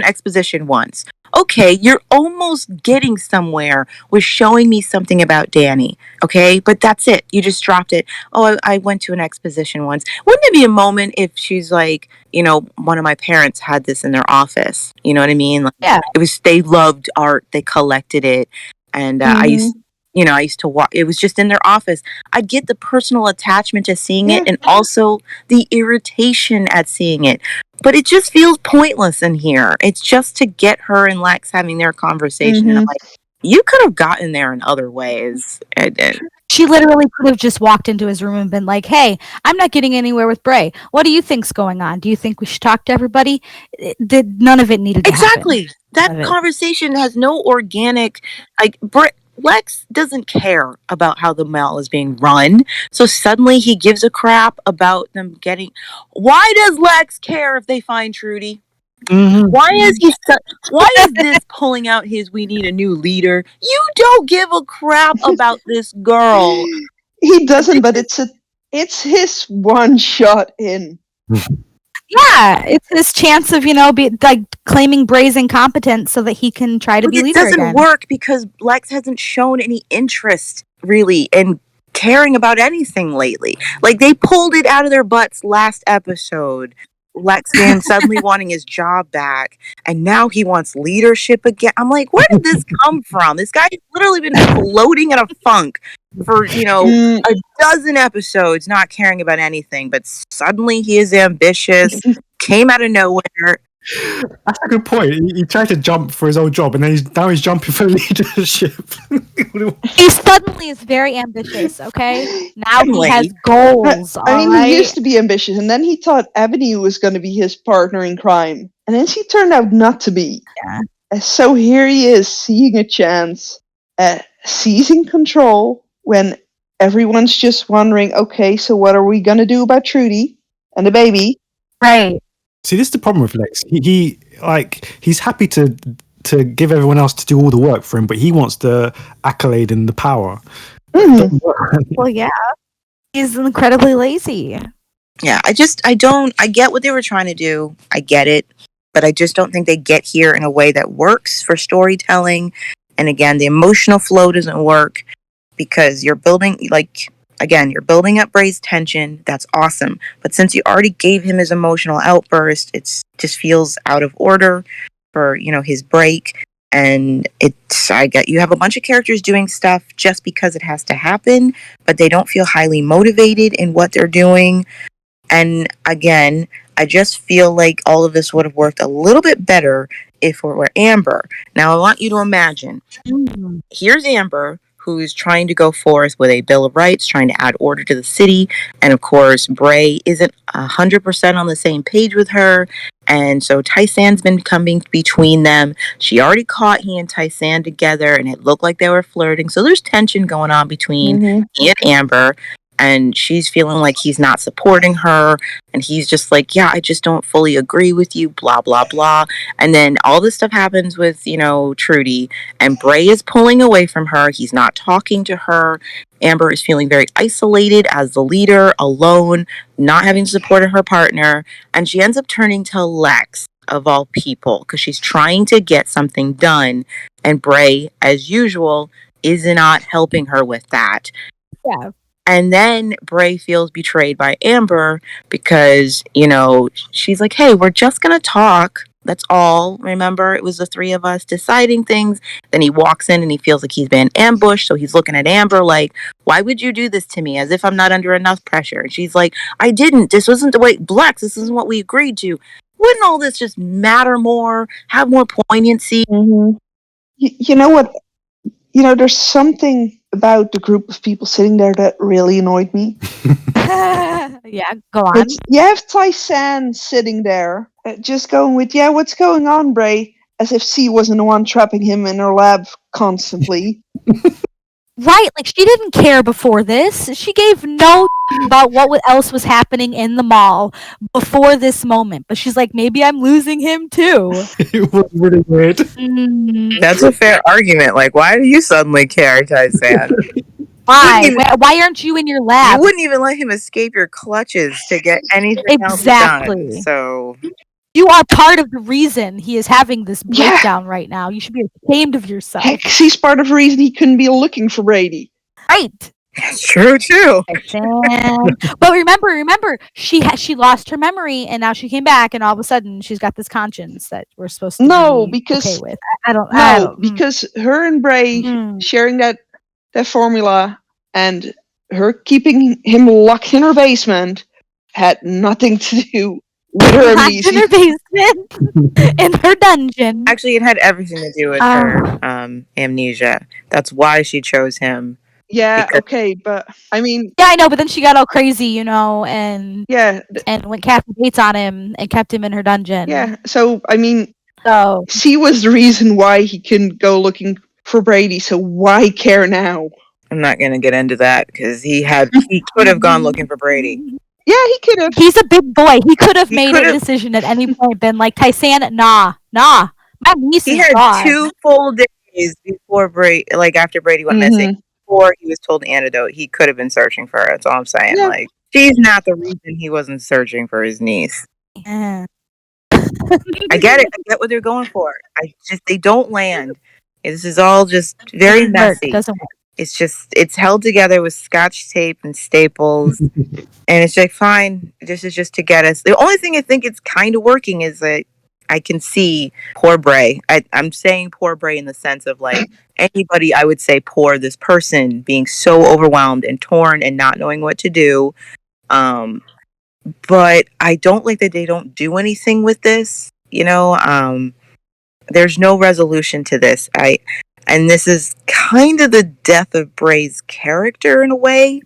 D: exposition once. Okay, you're almost getting somewhere with showing me something about Danny, okay? But that's it. You just dropped it. Oh, I went to an exposition once. Wouldn't it be a moment if she's like, one of my parents had this in their office? You know what I mean? Like,
E: yeah.
D: They loved art. They collected it. And I used to walk. It was just in their office. I'd get the personal attachment to seeing it and also the irritation at seeing it. But it just feels pointless in here. It's just to get her and Lex having their conversation. And I'm like, you could have gotten there in other ways.
E: She literally could have just walked into his room and been like, hey, I'm not getting anywhere with Bray. What do you think's going on? Do you think we should talk to everybody? None of it needed to happen.
D: Exactly. That conversation has no organic, Lex doesn't care about how the mall is being run, so suddenly he gives a crap about them getting. Why does Lex care if they find Trudy? Why is this pulling out his "we need a new leader"? You don't give a crap about this girl.
F: He doesn't, but it's his one shot in.
E: Yeah, it's his chance of, claiming Bray's incompetence so that he can try to be leader again.
D: It doesn't work because Lex hasn't shown any interest, really, in caring about anything lately. Like, they pulled it out of their butts last episode. Lex Man suddenly wanting his job back, and now he wants leadership again. I'm like, where did this come from? This guy's literally been floating in a funk for, a dozen episodes, not caring about anything, but suddenly he is ambitious, came out of nowhere.
C: That's a good point. He tried to jump for his old job, and then now he's jumping for leadership.
E: He suddenly is very ambitious, okay? Now he has goals.
F: He used to be ambitious, and then he thought Ebony was going to be his partner in crime, and then she turned out not to be.
E: Yeah.
F: So here he is, seeing a chance, seizing control, when everyone's just wondering, okay, so what are we gonna do about Trudy and the baby?
E: Right.
C: See, this is the problem with Lex. He's happy to give everyone else to do all the work for him, but he wants the accolade and the power.
F: Mhm.
E: Well, yeah. He's incredibly lazy.
D: Yeah, I get what they were trying to do. I get it. But I just don't think they get here in a way that works for storytelling. And again, the emotional flow doesn't work because you're building up Bray's tension. That's awesome. But since you already gave him his emotional outburst, it just feels out of order for, his break. And you have a bunch of characters doing stuff just because it has to happen, but they don't feel highly motivated in what they're doing. And again, I just feel like all of this would have worked a little bit better if it were Amber. Now, I want you to imagine, here's Amber, who's trying to go forth with a Bill of Rights, trying to add order to the city. And of course, Bray isn't 100% on the same page with her. And so Tysan's been coming between them. She already caught he and Tysan together, and it looked like they were flirting. So there's tension going on between he and Amber. And she's feeling like he's not supporting her. And he's just like, yeah, I just don't fully agree with you, blah, blah, blah. And then all this stuff happens with, Trudy. And Bray is pulling away from her. He's not talking to her. Amber is feeling very isolated as the leader, alone, not having support of her partner. And she ends up turning to Lex, of all people, because she's trying to get something done. And Bray, as usual, is not helping her with that.
E: Yeah.
D: And then Bray feels betrayed by Amber because, she's like, hey, we're just going to talk. That's all. Remember, it was the three of us deciding things. Then he walks in and he feels like he's been ambushed. So he's looking at Amber like, why would you do this to me? As if I'm not under enough pressure. And she's like, I didn't. This wasn't the way, Blex, this isn't what we agreed to. Wouldn't all this just matter more, have more poignancy?
F: Mm-hmm. You know what? There's something about the group of people sitting there that really annoyed me.
E: Yeah, go on.
F: You have Tysan sitting there, just going with, yeah, what's going on, Bray? As if C wasn't the one trapping him in her lab constantly.
E: Right, like she didn't care before this. She gave no about what else was happening in the mall before this moment. But she's like, maybe I'm losing him too.
C: It was really weird.
D: That's a fair argument. Like, why do you suddenly care, Tysan?
E: Why? Why aren't you in your lab?
D: You wouldn't even let him escape your clutches to get anything else done. So
E: you are part of the reason he is having this breakdown right now. You should be ashamed of yourself.
F: Heck, he's part of the reason he couldn't be looking for Brady.
E: Right.
D: That's true too.
E: But remember, she lost her memory and now she came back and all of a sudden she's got this conscience that we're supposed to be okay with. I don't.
F: Because her and Bray sharing that formula and her keeping him locked in her basement had nothing to do with her amnesia.
E: In her basement, in her dungeon.
D: Actually, it had everything to do with her amnesia. That's why she chose him.
F: Yeah, okay, but I mean...
E: Yeah, I know, but then she got all crazy, and...
F: Yeah.
E: And went casting dates on him and kept him in her dungeon.
F: Yeah, so, I mean...
E: So...
F: She was the reason why he couldn't go looking for Brady, so why care now?
D: I'm not going to get into that, because he could have gone looking for Brady.
F: Yeah, he could have.
E: He's a big boy. He could have made a decision at any point, been like, Tysan, nah. My niece is gone.
D: He had 2 full days before after Brady went missing. Before he was told the antidote, he could have been searching for her. That's all I'm saying. Yeah. Like, she's not the reason he wasn't searching for his niece.
E: Yeah.
D: I get it. I get what they're going for. They don't land. This is all just very messy.
E: It doesn't work.
D: It's held together with Scotch tape and staples. And it's like, fine, this is just to get us. The only thing I think it's kind of working is that I can see poor Bray. I'm saying poor Bray in the sense of like anybody, I would say poor this person being so overwhelmed and torn and not knowing what to do. But I don't like that they don't do anything with this. There's no resolution to this. And this is kind of the death of Bray's character in a way.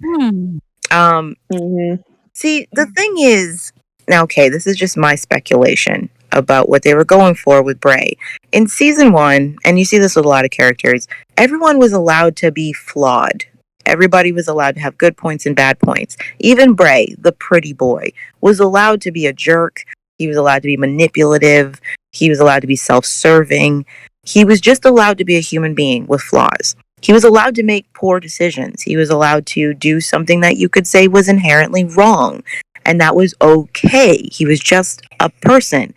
D: See, the thing is, now, okay, this is just my speculation about what they were going for with Bray. In season 1, and you see this with a lot of characters, everyone was allowed to be flawed. Everybody was allowed to have good points and bad points. Even Bray, the pretty boy, was allowed to be a jerk. He was allowed to be manipulative. He was allowed to be self-serving. He was just allowed to be a human being with flaws. He was allowed to make poor decisions. He was allowed to do something that you could say was inherently wrong. And that was okay. He was just a person.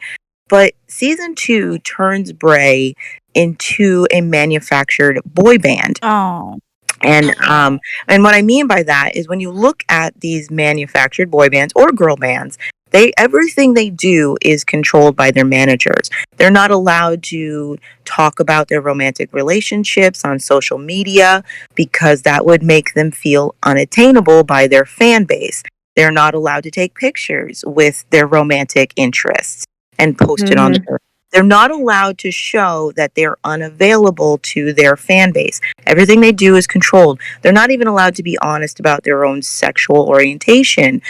D: But season 2 turns Bray into a manufactured boy band.
E: Oh.
D: And what I mean by that is when you look at these manufactured boy bands or girl bands, everything they do is controlled by their managers. They're not allowed to talk about their romantic relationships on social media because that would make them feel unattainable by their fan base. They're not allowed to take pictures with their romantic interests and post it on their. They're not allowed to show that they're unavailable to their fan base. Everything they do is controlled. They're not even allowed to be honest about their own sexual orientation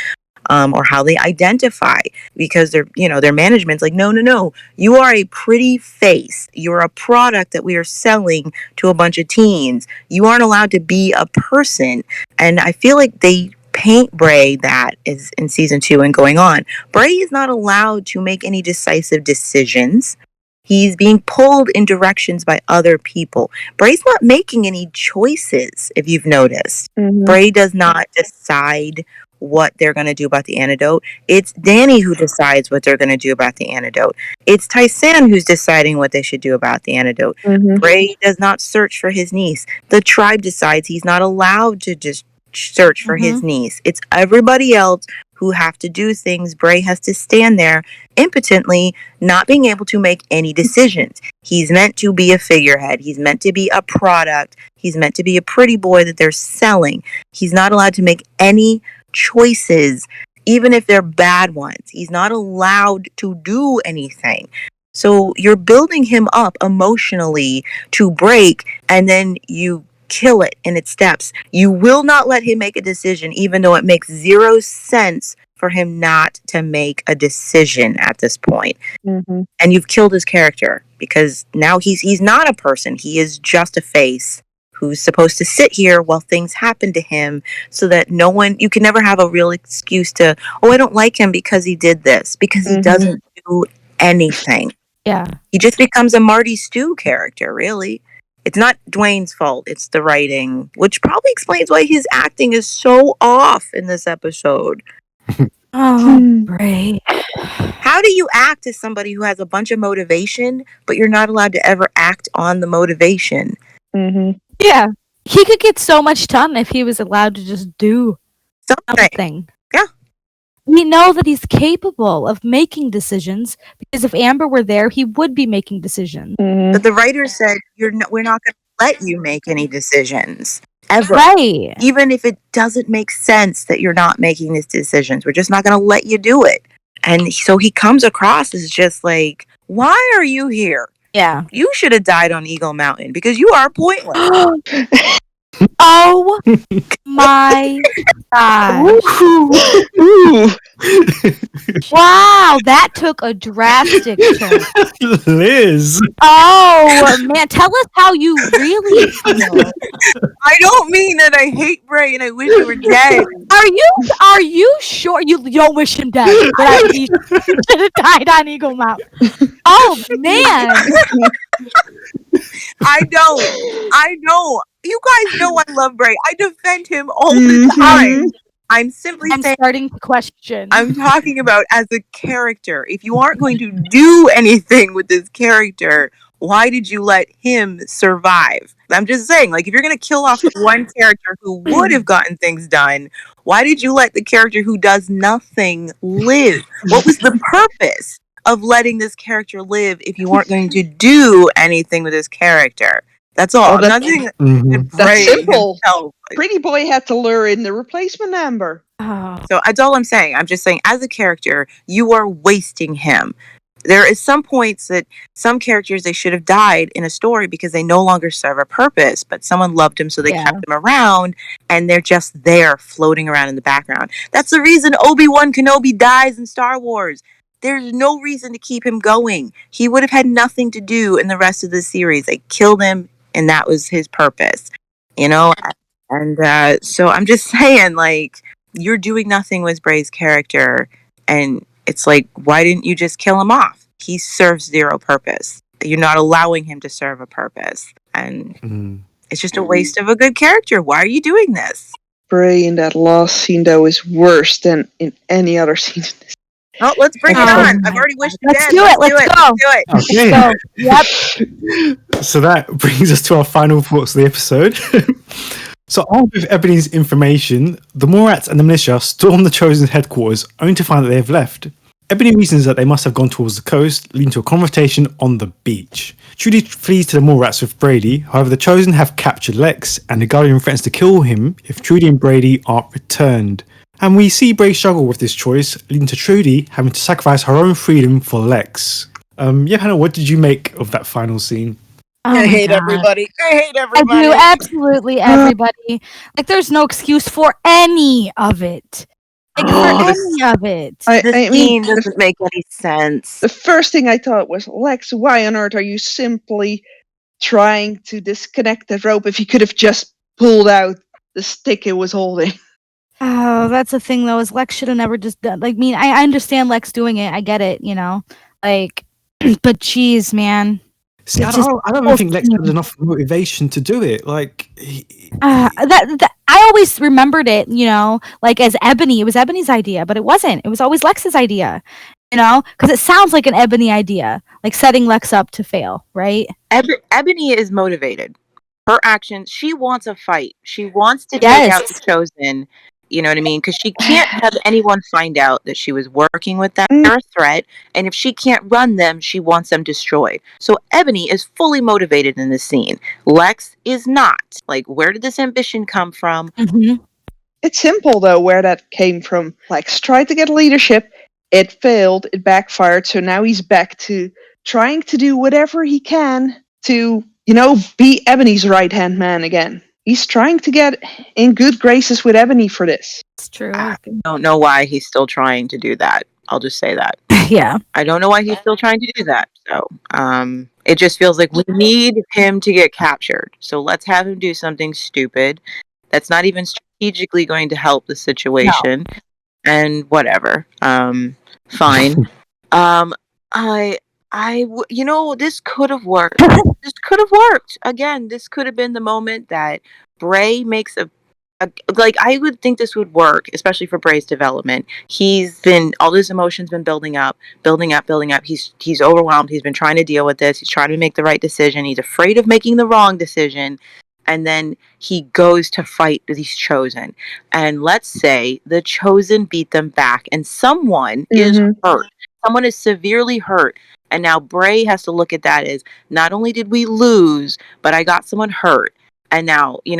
D: or how they identify because their management's like, no, you are a pretty face. You're a product that we are selling to a bunch of teens. You aren't allowed to be a person. And I feel like they paint Bray that is in season 2 and going on. Bray is not allowed to make any decisive decisions. He's being pulled in directions by other people. Bray's not making any choices, if you've noticed. Bray does not decide what they're going to do about the antidote. It's Danny who decides what they're going to do about the antidote. It's Tysan who's deciding what they should do about the antidote. Bray does not search for his niece. The tribe decides he's not allowed to just search for his niece. It's everybody else who have to do things. Bray has to stand there impotently, not being able to make any decisions. He's meant to be a figurehead. He's meant to be a product. He's meant to be a pretty boy that they're selling. He's not allowed to make any choices, even if they're bad ones. He's not allowed to do anything. So you're building him up emotionally to break, and then you kill it in its steps. You will not let him make a decision, even though it makes zero sense for him not to make a decision at this point. And you've killed his character because now he's not a person. He is just a face who's supposed to sit here while things happen to him so that you can never have a real excuse to, I don't like him because he did this, because he doesn't do anything.
E: Yeah.
D: He just becomes a Marty Stew character, really. It's not Dwayne's fault. It's the writing, which probably explains why his acting is so off in this episode.
E: Bray.
D: How do you act as somebody who has a bunch of motivation, but you're not allowed to ever act on the motivation?
E: Yeah. He could get so much done if he was allowed to just do something.
D: Yeah.
E: We know that he's capable of making decisions because if Amber were there, he would be making decisions.
D: But the writer said, we're not going to let you make any decisions. Ever.
E: Right.
D: Even if it doesn't make sense that you're not making these decisions, we're just not going to let you do it. And so he comes across as just like, why are you here?
E: Yeah.
D: You should have died on Eagle Mountain because you are pointless.
E: Oh my god. Wow, that took a drastic turn.
C: Liz.
E: Oh man, tell us how you really feel.
D: I don't mean that I hate Bray and I wish he were dead.
E: Are you sure you don't wish him dead? But he should have died on Eagle Mountain. Oh man.
D: I know. You guys know I love Bray. I defend him all the time. I'm saying,
E: starting to question.
D: I'm talking about as a character. If you aren't going to do anything with this character, why did you let him survive? I'm just saying, like, if you're going to kill off the one character who would have gotten things done, why did you let the character who does nothing live? What was the purpose of letting this character live if you weren't going to do anything with this character? That's all.
F: That's simple.
D: Himself.
F: Pretty boy had to lure in the replacement Amber.
E: Oh.
D: So that's all I'm saying. I'm just saying, as a character, you are wasting him. There is some points that some characters, they should have died in a story because they no longer serve a purpose, but someone loved him, so they kept him around, and they're just there floating around in the background. That's the reason Obi-Wan Kenobi dies in Star Wars. There's no reason to keep him going. He would have had nothing to do in the rest of the series. They killed him, and that was his purpose. You know, And so I'm just saying, like, you're doing nothing with Bray's character, and it's like, why didn't you just kill him off? He serves zero purpose. You're not allowing him to serve a purpose, and it's just a waste of a good character. Why are you doing this?
F: Bray in that last scene, though, is worse than in any other scene.
D: Oh, let's bring it
E: Oh
D: on.
E: my
D: I've already wished you
E: Let's
D: dead.
E: do it. Let's go.
D: Let's do it.
C: Okay.
E: Yep.
C: So that brings us to our final thoughts of the episode. So armed with Ebony's information, the Morats and the militia storm the Chosen's headquarters, only to find that they have left. Ebony reasons that they must have gone towards the coast, leading to a confrontation on the beach. Trudy flees to the Morats with Brady, however the Chosen have captured Lex, and the Guardian threatens to kill him if Trudy and Brady aren't returned. And we see Bray struggle with this choice, leading to Trudy having to sacrifice her own freedom for Lex. Hannah, what did you make of that final scene?
E: Oh
D: I
E: my
D: hate
E: God.
D: everybody. I hate
E: I
D: everybody.
E: do, absolutely everybody. Like, there's no excuse for any of it. Like, for any of it.
D: The scene doesn't make any sense.
F: The first thing I thought was, Lex, why on earth are you simply trying to disconnect the rope if you could have just pulled out the stick it was holding?
E: Oh, that's the thing though, is Lex should have never just done, like, I understand Lex doing it. I get it, like, but geez, man.
C: See, I don't think Lex had enough motivation to do it. Like,
E: that I always remembered it, like as Ebony. It was Ebony's idea, but it wasn't. It was always Lex's idea, because it sounds like an Ebony idea, like setting Lex up to fail, right?
D: Ebony is motivated. Her actions, she wants a fight. She wants to take out the Chosen. You know what I mean? Because she can't have anyone find out that she was working with them. They're a threat. And if she can't run them, she wants them destroyed. So Ebony is fully motivated in this scene. Lex is not. Like, where did this ambition come from?
E: Mm-hmm.
F: It's simple, though, where that came from. Lex tried to get leadership. It failed. It backfired. So now he's back to trying to do whatever he can to, be Ebony's right-hand man again. He's trying to get in good graces with Ebony for this.
E: It's true.
D: I don't know why he's still trying to do that. I'll just say that.
E: Yeah.
D: I don't know why he's still trying to do that. So, it just feels like we need him to get captured. So let's have him do something stupid that's not even strategically going to help the situation. No. And whatever. Fine. This could have worked. This could have worked. Again, this could have been the moment that Bray makes I would think this would work, especially for Bray's development. All his emotions been building up. He's overwhelmed. He's been trying to deal with this. He's trying to make the right decision. He's afraid of making the wrong decision. And then he goes to fight these Chosen. And let's say the Chosen beat them back and someone is hurt. Someone is severely hurt. And now Bray has to look at that as, not only did we lose, but I got someone hurt. And now, you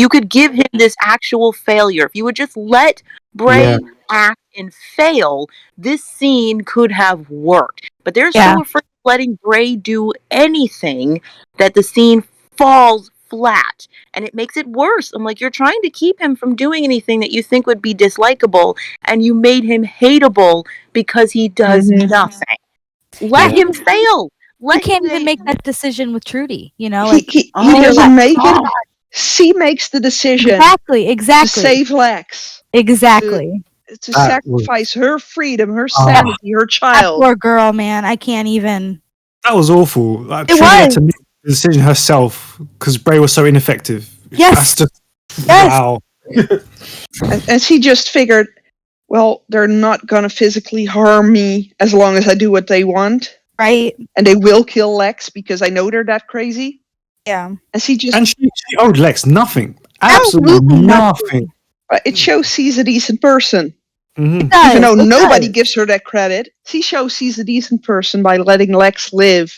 D: could give him this actual failure. If you would just let Bray act and fail, this scene could have worked. But they're so afraid of letting Bray do anything that the scene falls flat. And it makes it worse. I'm like, you're trying to keep him from doing anything that you think would be dislikable, and you made him hateable because he does nothing. Let him fail.
E: You can't even make that decision with Trudy,
F: He doesn't make it. She makes the decision.
E: Exactly.
F: To save Lex.
E: Exactly.
F: To sacrifice her freedom, her sanity, her child.
E: That poor girl, man. I can't even.
C: That was awful. Like,
E: it
C: Trudy had
E: was.
C: to make the decision herself because Bray was so ineffective.
E: Yes.
C: Wow.
F: And she just figured, well, they're not going to physically harm me as long as I do what they want.
E: Right.
F: And they will kill Lex because I know they're that crazy.
E: Yeah.
F: And she
C: owed Lex nothing. Absolutely nothing.
F: It shows she's a decent person.
C: Mm-hmm.
F: Even though nobody gives her that credit, she shows she's a decent person by letting Lex live.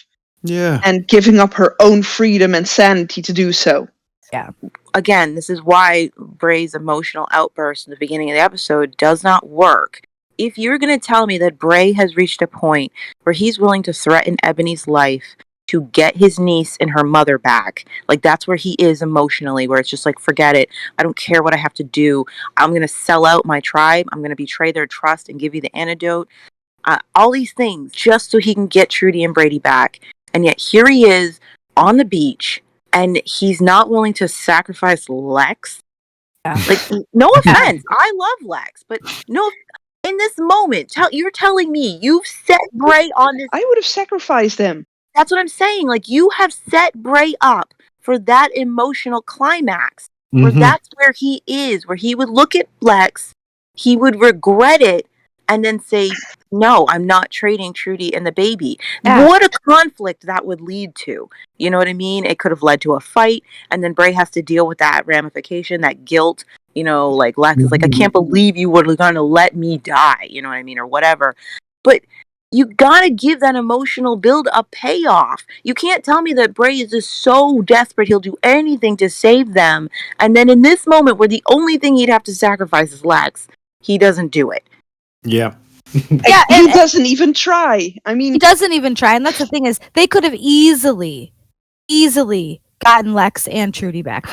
C: Yeah.
F: And giving up her own freedom and sanity to do so.
E: Yeah.
D: Again, this is why Bray's emotional outburst in the beginning of the episode does not work. If you're going to tell me that Bray has reached a point where he's willing to threaten Ebony's life to get his niece and her mother back, like, that's where he is emotionally, where it's just like, forget it. I don't care what I have to do. I'm going to sell out my tribe. I'm going to betray their trust and give you the antidote. All these things just so he can get Trudy and Brady back. And yet here he is on the beach and he's not willing to sacrifice Lex.
E: Yeah.
D: Like, no offense, I love Lex, but no. In this moment, you're telling me you've set Bray on this.
F: I would have sacrificed him.
D: That's what I'm saying. Like, you have set Bray up for that emotional climax, where that's where he is, where he would look at Lex, he would regret it, and then say, "No, I'm not trading Trudy and the baby."
E: Yeah.
D: What a conflict that would lead to. You know what I mean? It could have led to a fight, and then Bray has to deal with that ramification, that guilt. You know, like Lex is like, "I can't believe you were going to let me die," you know what I mean, or whatever. But you gotta give that emotional build a payoff. You can't tell me that Bray is just so desperate he'll do anything to save them, and then in this moment where the only thing he'd have to sacrifice is Lex, he doesn't do it.
C: Yeah.
E: Yeah,
F: He doesn't even try. I mean,
E: he doesn't even try, and that's the thing is they could have easily gotten Lex and Trudy back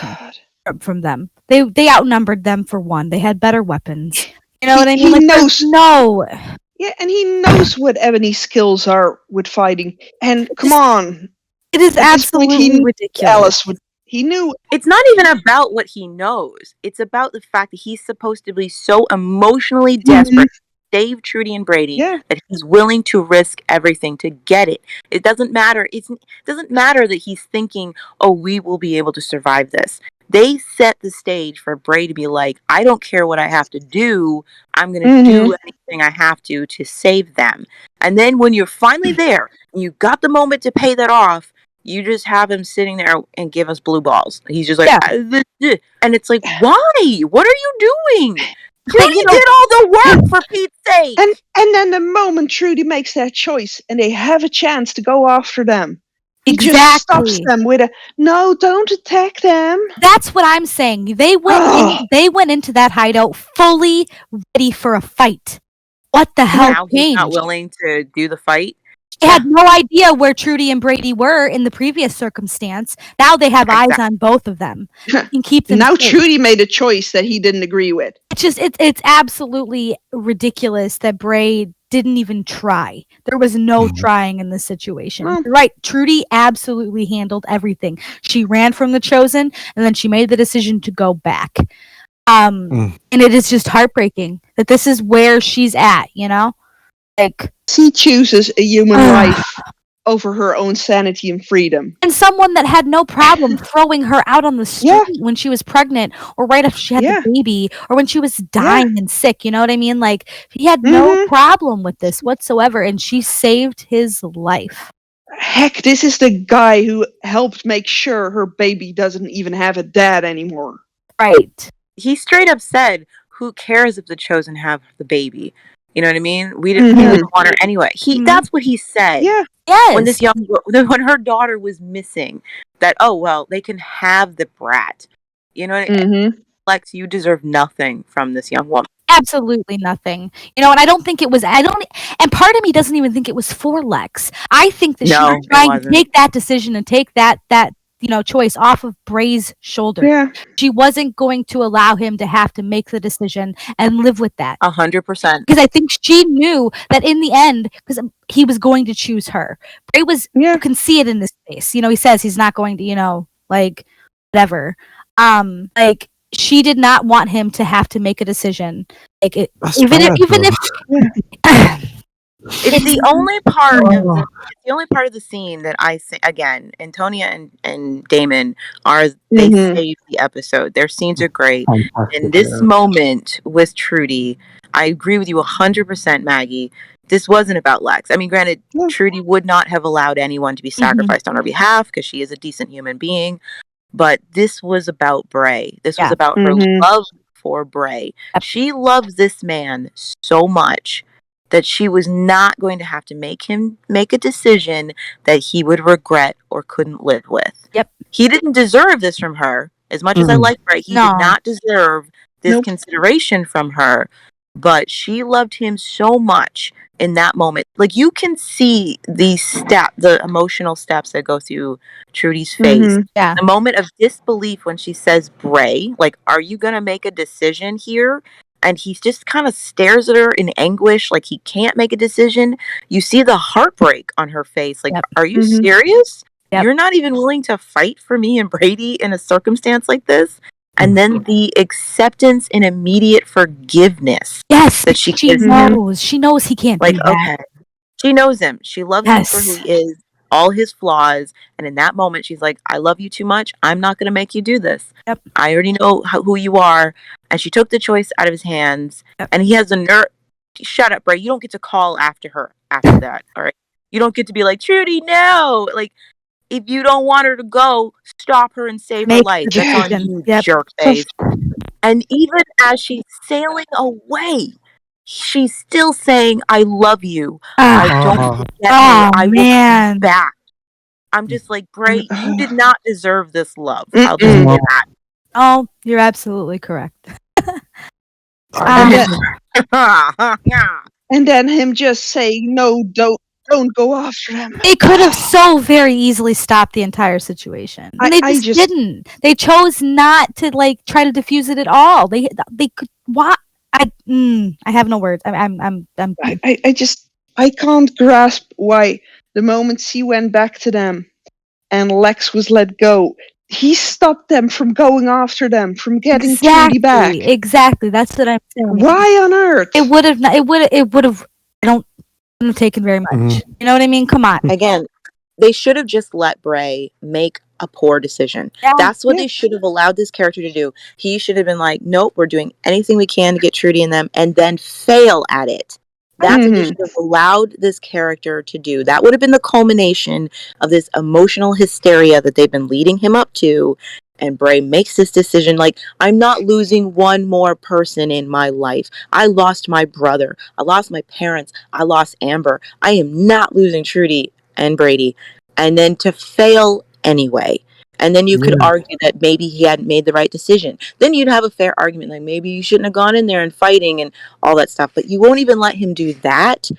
E: from them. They outnumbered them for one. They had better weapons. You know what I mean?
F: He
E: Like,
F: knows.
E: no.
F: Yeah, and he knows what Ebony's skills are with fighting. And come on,
E: It is
F: at this point,
E: absolutely ridiculous.
F: Alice would. He knew.
D: It's not even about what he knows. It's about the fact that he's supposed to be so emotionally desperate to save Trudy and Brady that he's willing to risk everything to get it. It doesn't matter. It doesn't matter that he's thinking, "Oh, we will be able to survive this." They set the stage for Bray to be like, "I don't care what I have to do. I'm going to do anything I have to save them." And then when you're finally there, and you got the moment to pay that off, you just have him sitting there and give us blue balls. He's just like, and it's like, why? What are you doing? Trudy did all the work, for Pete's sake.
F: And then the moment Trudy makes that choice and they have a chance to go after them, he just stops them with a, "No, don't attack them."
E: That's what I'm saying. They went into that hideout fully ready for a fight. What the hell
D: Now
E: changed?
D: he's not willing to do the fight.
E: They had no idea where Trudy and Brady were in the previous circumstance. Now they have eyes on both of them. And keep them
F: Now
E: safe.
F: Trudy made a choice that he didn't agree with.
E: It's absolutely ridiculous that Bray didn't even try. There was no trying in this situation. You're right. Trudy absolutely handled everything. She ran from the Chosen, and then she made the decision to go back. And it is just heartbreaking that this is where she's at, you know? Like,
F: she chooses a human life over her own sanity and freedom.
E: And someone that had no problem throwing her out on the street when she was pregnant, or right after she had the baby, or when she was dying and sick. You know what I mean? Like, he had no problem with this whatsoever, and she saved his life.
F: Heck, this is the guy who helped make sure her baby doesn't even have a dad anymore.
E: Right.
D: He straight up said, "Who cares if the Chosen have the baby?" You know what I mean? We didn't want her anyway. That's what he said.
F: Yeah.
E: Yes.
D: When her daughter was missing, that, "Oh, well, they can have the brat." You know what I mean? Lex, you deserve nothing from this young woman.
E: Absolutely nothing. You know, and I don't think it was, and part of me doesn't even think it was for Lex. I think that she was trying to take that decision and take that choice off of Bray's shoulder.
F: Yeah.
E: She wasn't going to allow him to have to make the decision and live with that.
D: 100%.
E: Because I think she knew that in the end, because he was going to choose her. Bray was, you can see it in his face. You know, he says he's not going to, whatever. Like, she did not want him to have to make a decision. Like, even if
D: It's the only part of the scene that I say again. Antonia and Damon they save the episode. Their scenes are great. In this moment with Trudy, I agree with you 100%, Maggie. This wasn't about Lex. I mean, granted, Trudy would not have allowed anyone to be sacrificed on her behalf because she is a decent human being. But this was about Bray. This was about her love for Bray. She loves this man so much that she was not going to have to make him make a decision that he would regret or couldn't live with.
E: Yep.
D: He didn't deserve this from her. As much as I like Bray, he did not deserve this consideration from her. But she loved him so much in that moment. Like, you can see the emotional steps that go through Trudy's face.
E: Yeah.
D: The moment of disbelief when she says, "Bray, like, are you going to make a decision here?" And he just kind of stares at her in anguish, like he can't make a decision. You see the heartbreak on her face. Like, are you serious?
E: Yep.
D: You're not even willing to fight for me and Brady in a circumstance like this. And then the acceptance and immediate forgiveness
E: Yes,
D: that she
E: she
D: gives him.
E: knows. She knows he can't
D: Like,
E: do that.
D: okay. She knows him. She loves him for who
E: Yes.
D: he is, all his flaws. And in that moment, she's like, I love you too much. I'm not going to make you do this.
E: Yep.
D: I already know who you are. And she took the choice out of his hands.
E: Yep.
D: And he has a nerve. Shut up, Bray. You don't get to call after her after that. All right. You don't get to be like, Trudy, no. Like, if you don't want her to go, stop her and save her
E: Make
D: life.
E: the
D: That's on
E: decision.
D: you,
E: Yep.
D: jerk face. And even as she's sailing away, she's still saying, I love you. I don't forget me. I will
E: man.
D: come back. I'm just like, Bray, you did not deserve this love. I'll just say that.
E: Oh, you're absolutely correct.
F: And then him just saying, no, don't go after them.
E: They could have so very easily stopped the entire situation. And they
F: I
E: just didn't. They chose not to like try to diffuse it at all. They could. Why? I have no words.
F: I can't grasp why the moment he went back to them and Lex was let go, he stopped them from going after them, from getting Trudy back.
E: Exactly. That's what I'm saying.
F: Why on earth?
E: It would have. It would have. I don't. Wouldn't have taken very much. You know what I mean? Come on.
D: Again, they should have just let Bray make a poor decision.
E: Yeah.
D: That's what they should have allowed this character to do. He should have been like, nope, we're doing anything we can to get Trudy in them, and then fail at it. That's what they should have allowed this character to do. That would have been the culmination of this emotional hysteria that they've been leading him up to. And Bray makes this decision like, I'm not losing one more person in my life. I lost my brother. I lost my parents. I lost Amber. I am not losing Trudy and Brady. And then to fail anyway. And then you could argue that maybe he hadn't made the right decision. Then you'd have a fair argument, like maybe you shouldn't have gone in there and fighting and all that stuff. But you won't even let him do that.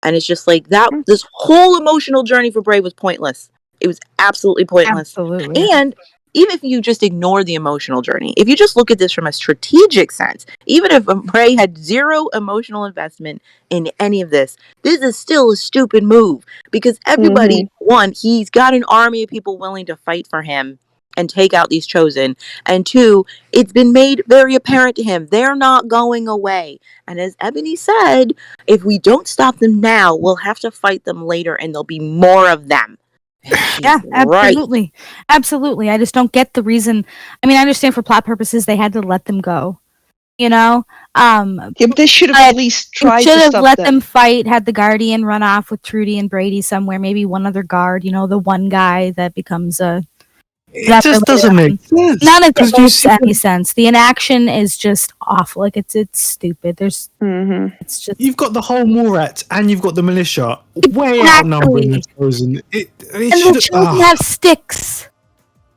D: And it's just like that. This whole emotional journey for Bray was pointless. It was absolutely pointless.
E: Absolutely.
D: And even if you just ignore the emotional journey, if you just look at this from a strategic sense, even if Bray had zero emotional investment in any of this, this is still a stupid move because everybody, one, he's got an army of people willing to fight for him and take out these chosen. And two, it's been made very apparent to him, they're not going away. And as Ebony said, if we don't stop them now, we'll have to fight them later and there'll be more of them.
E: Yeah, absolutely. Absolutely. I just don't get the reason. I mean, I understand for plot purposes they had to let them go. You know?
F: Yeah, but they should have at least tried to
E: should have
F: stop
E: let
F: them.
E: them fight, had the Guardian run off with Trudy and Brady somewhere, maybe one other guard, you know, the one guy that becomes a
C: It just doesn't make sense.
E: None of it
C: 'Cause you
E: makes
C: see
E: any sense. The inaction is just awful. Like it's stupid. There's it's just
C: You've got the whole Morat and you've got the militia way
E: Exactly.
C: outnumbering the chosen. It
E: and the
C: should
E: children have sticks.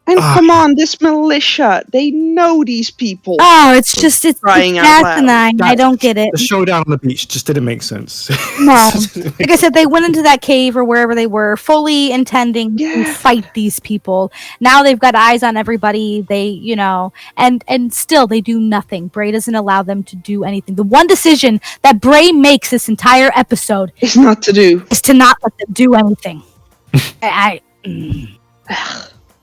F: And come on, this militia, they know these people.
E: Oh, it's just it's
F: Crying out loud.
E: asinine. I don't get it.
C: The showdown on the beach just didn't make sense.
E: No. Like I said, they went into that cave or wherever they were, fully intending to fight these people. Now they've got eyes on everybody. They, you know, and still they do nothing. Bray doesn't allow them to do anything. The one decision that Bray makes this entire episode
F: is not to
E: not let them do anything.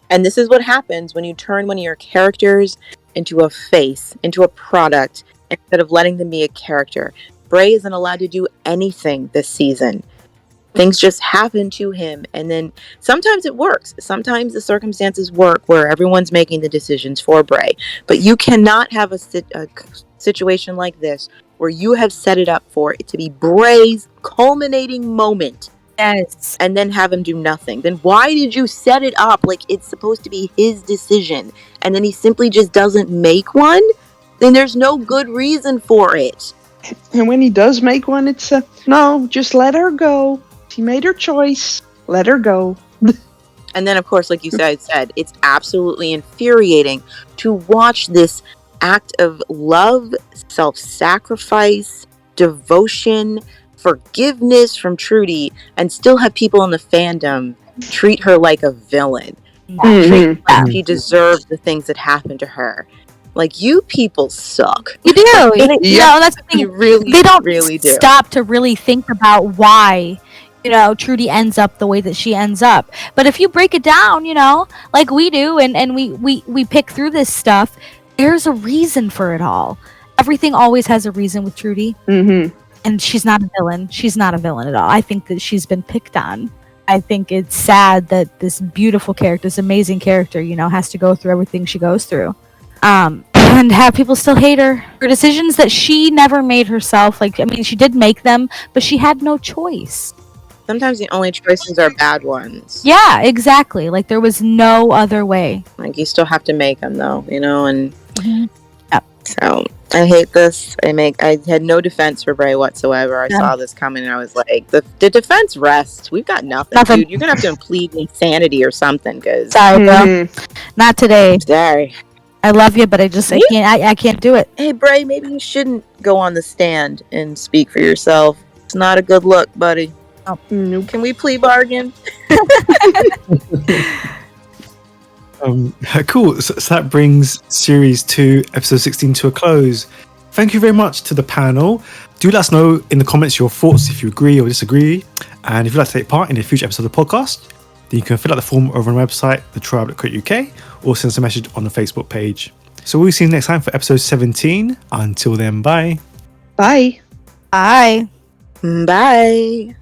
D: And this is what happens when you turn one of your characters into a face, into a product, instead of letting them be a character. Bray isn't allowed to do anything this season. Things just happen to him, and then sometimes it works. Sometimes the circumstances work where everyone's making the decisions for Bray. But you cannot have a situation like this where you have set it up for it to be Bray's culminating moment.
E: Yes.
D: And then have him do nothing. Then why did you set it up like it's supposed to be his decision and then he simply just doesn't make one? Then there's no good reason for it.
F: And when he does make one, it's no, just let her go. She made her choice. Let her go.
D: And then, of course, like you said, it's absolutely infuriating to watch this act of love, self-sacrifice, devotion, forgiveness from Trudy, and still have people in the fandom treat her like a villain. Treat like she deserves the things that happened to her. Like, you people suck.
E: You do. You know, that's the thing.
D: You really,
E: they don't
D: really do.
E: stop to really think about why Trudy ends up the way that she ends up. But if you break it down, like we do, and we pick through this stuff, there's a reason for it all. Everything always has a reason with Trudy.
F: Mm-hmm.
E: And she's not a villain. She's not a villain at all. I think that she's been picked on. I think it's sad that this beautiful character, this amazing character, has to go through everything she goes through. And have people still hate her for decisions that she never made herself. She did make them, but she had no choice.
D: Sometimes the only choices are bad ones.
E: Yeah, exactly. There was no other way.
D: You still have to make them, though, and...
E: Mm-hmm. Yep.
D: So, I hate this. I had no defense for Bray whatsoever. I saw this coming, and I was like, the defense rests. We've got nothing. Dude. You're going to have to plead insanity or something, because...
E: Sorry, bro. Not today.
D: Sorry.
E: I love you, but I can't do it.
D: Hey, Bray, maybe you shouldn't go on the stand and speak for yourself. It's not a good look, buddy.
E: Oh.
F: Nope.
D: Can we plea bargain?
C: Cool. So that brings Series 2, Episode 16 to a close. Thank you very much to the panel. Do let us know in the comments your thoughts if you agree or disagree. And if you'd like to take part in a future episode of the podcast, then you can fill out the form over on our website, thetribe.co.uk, or send us a message on the Facebook page. So we'll see you next time for episode 17. Until then, bye.
F: Bye.
E: Bye.
D: Bye.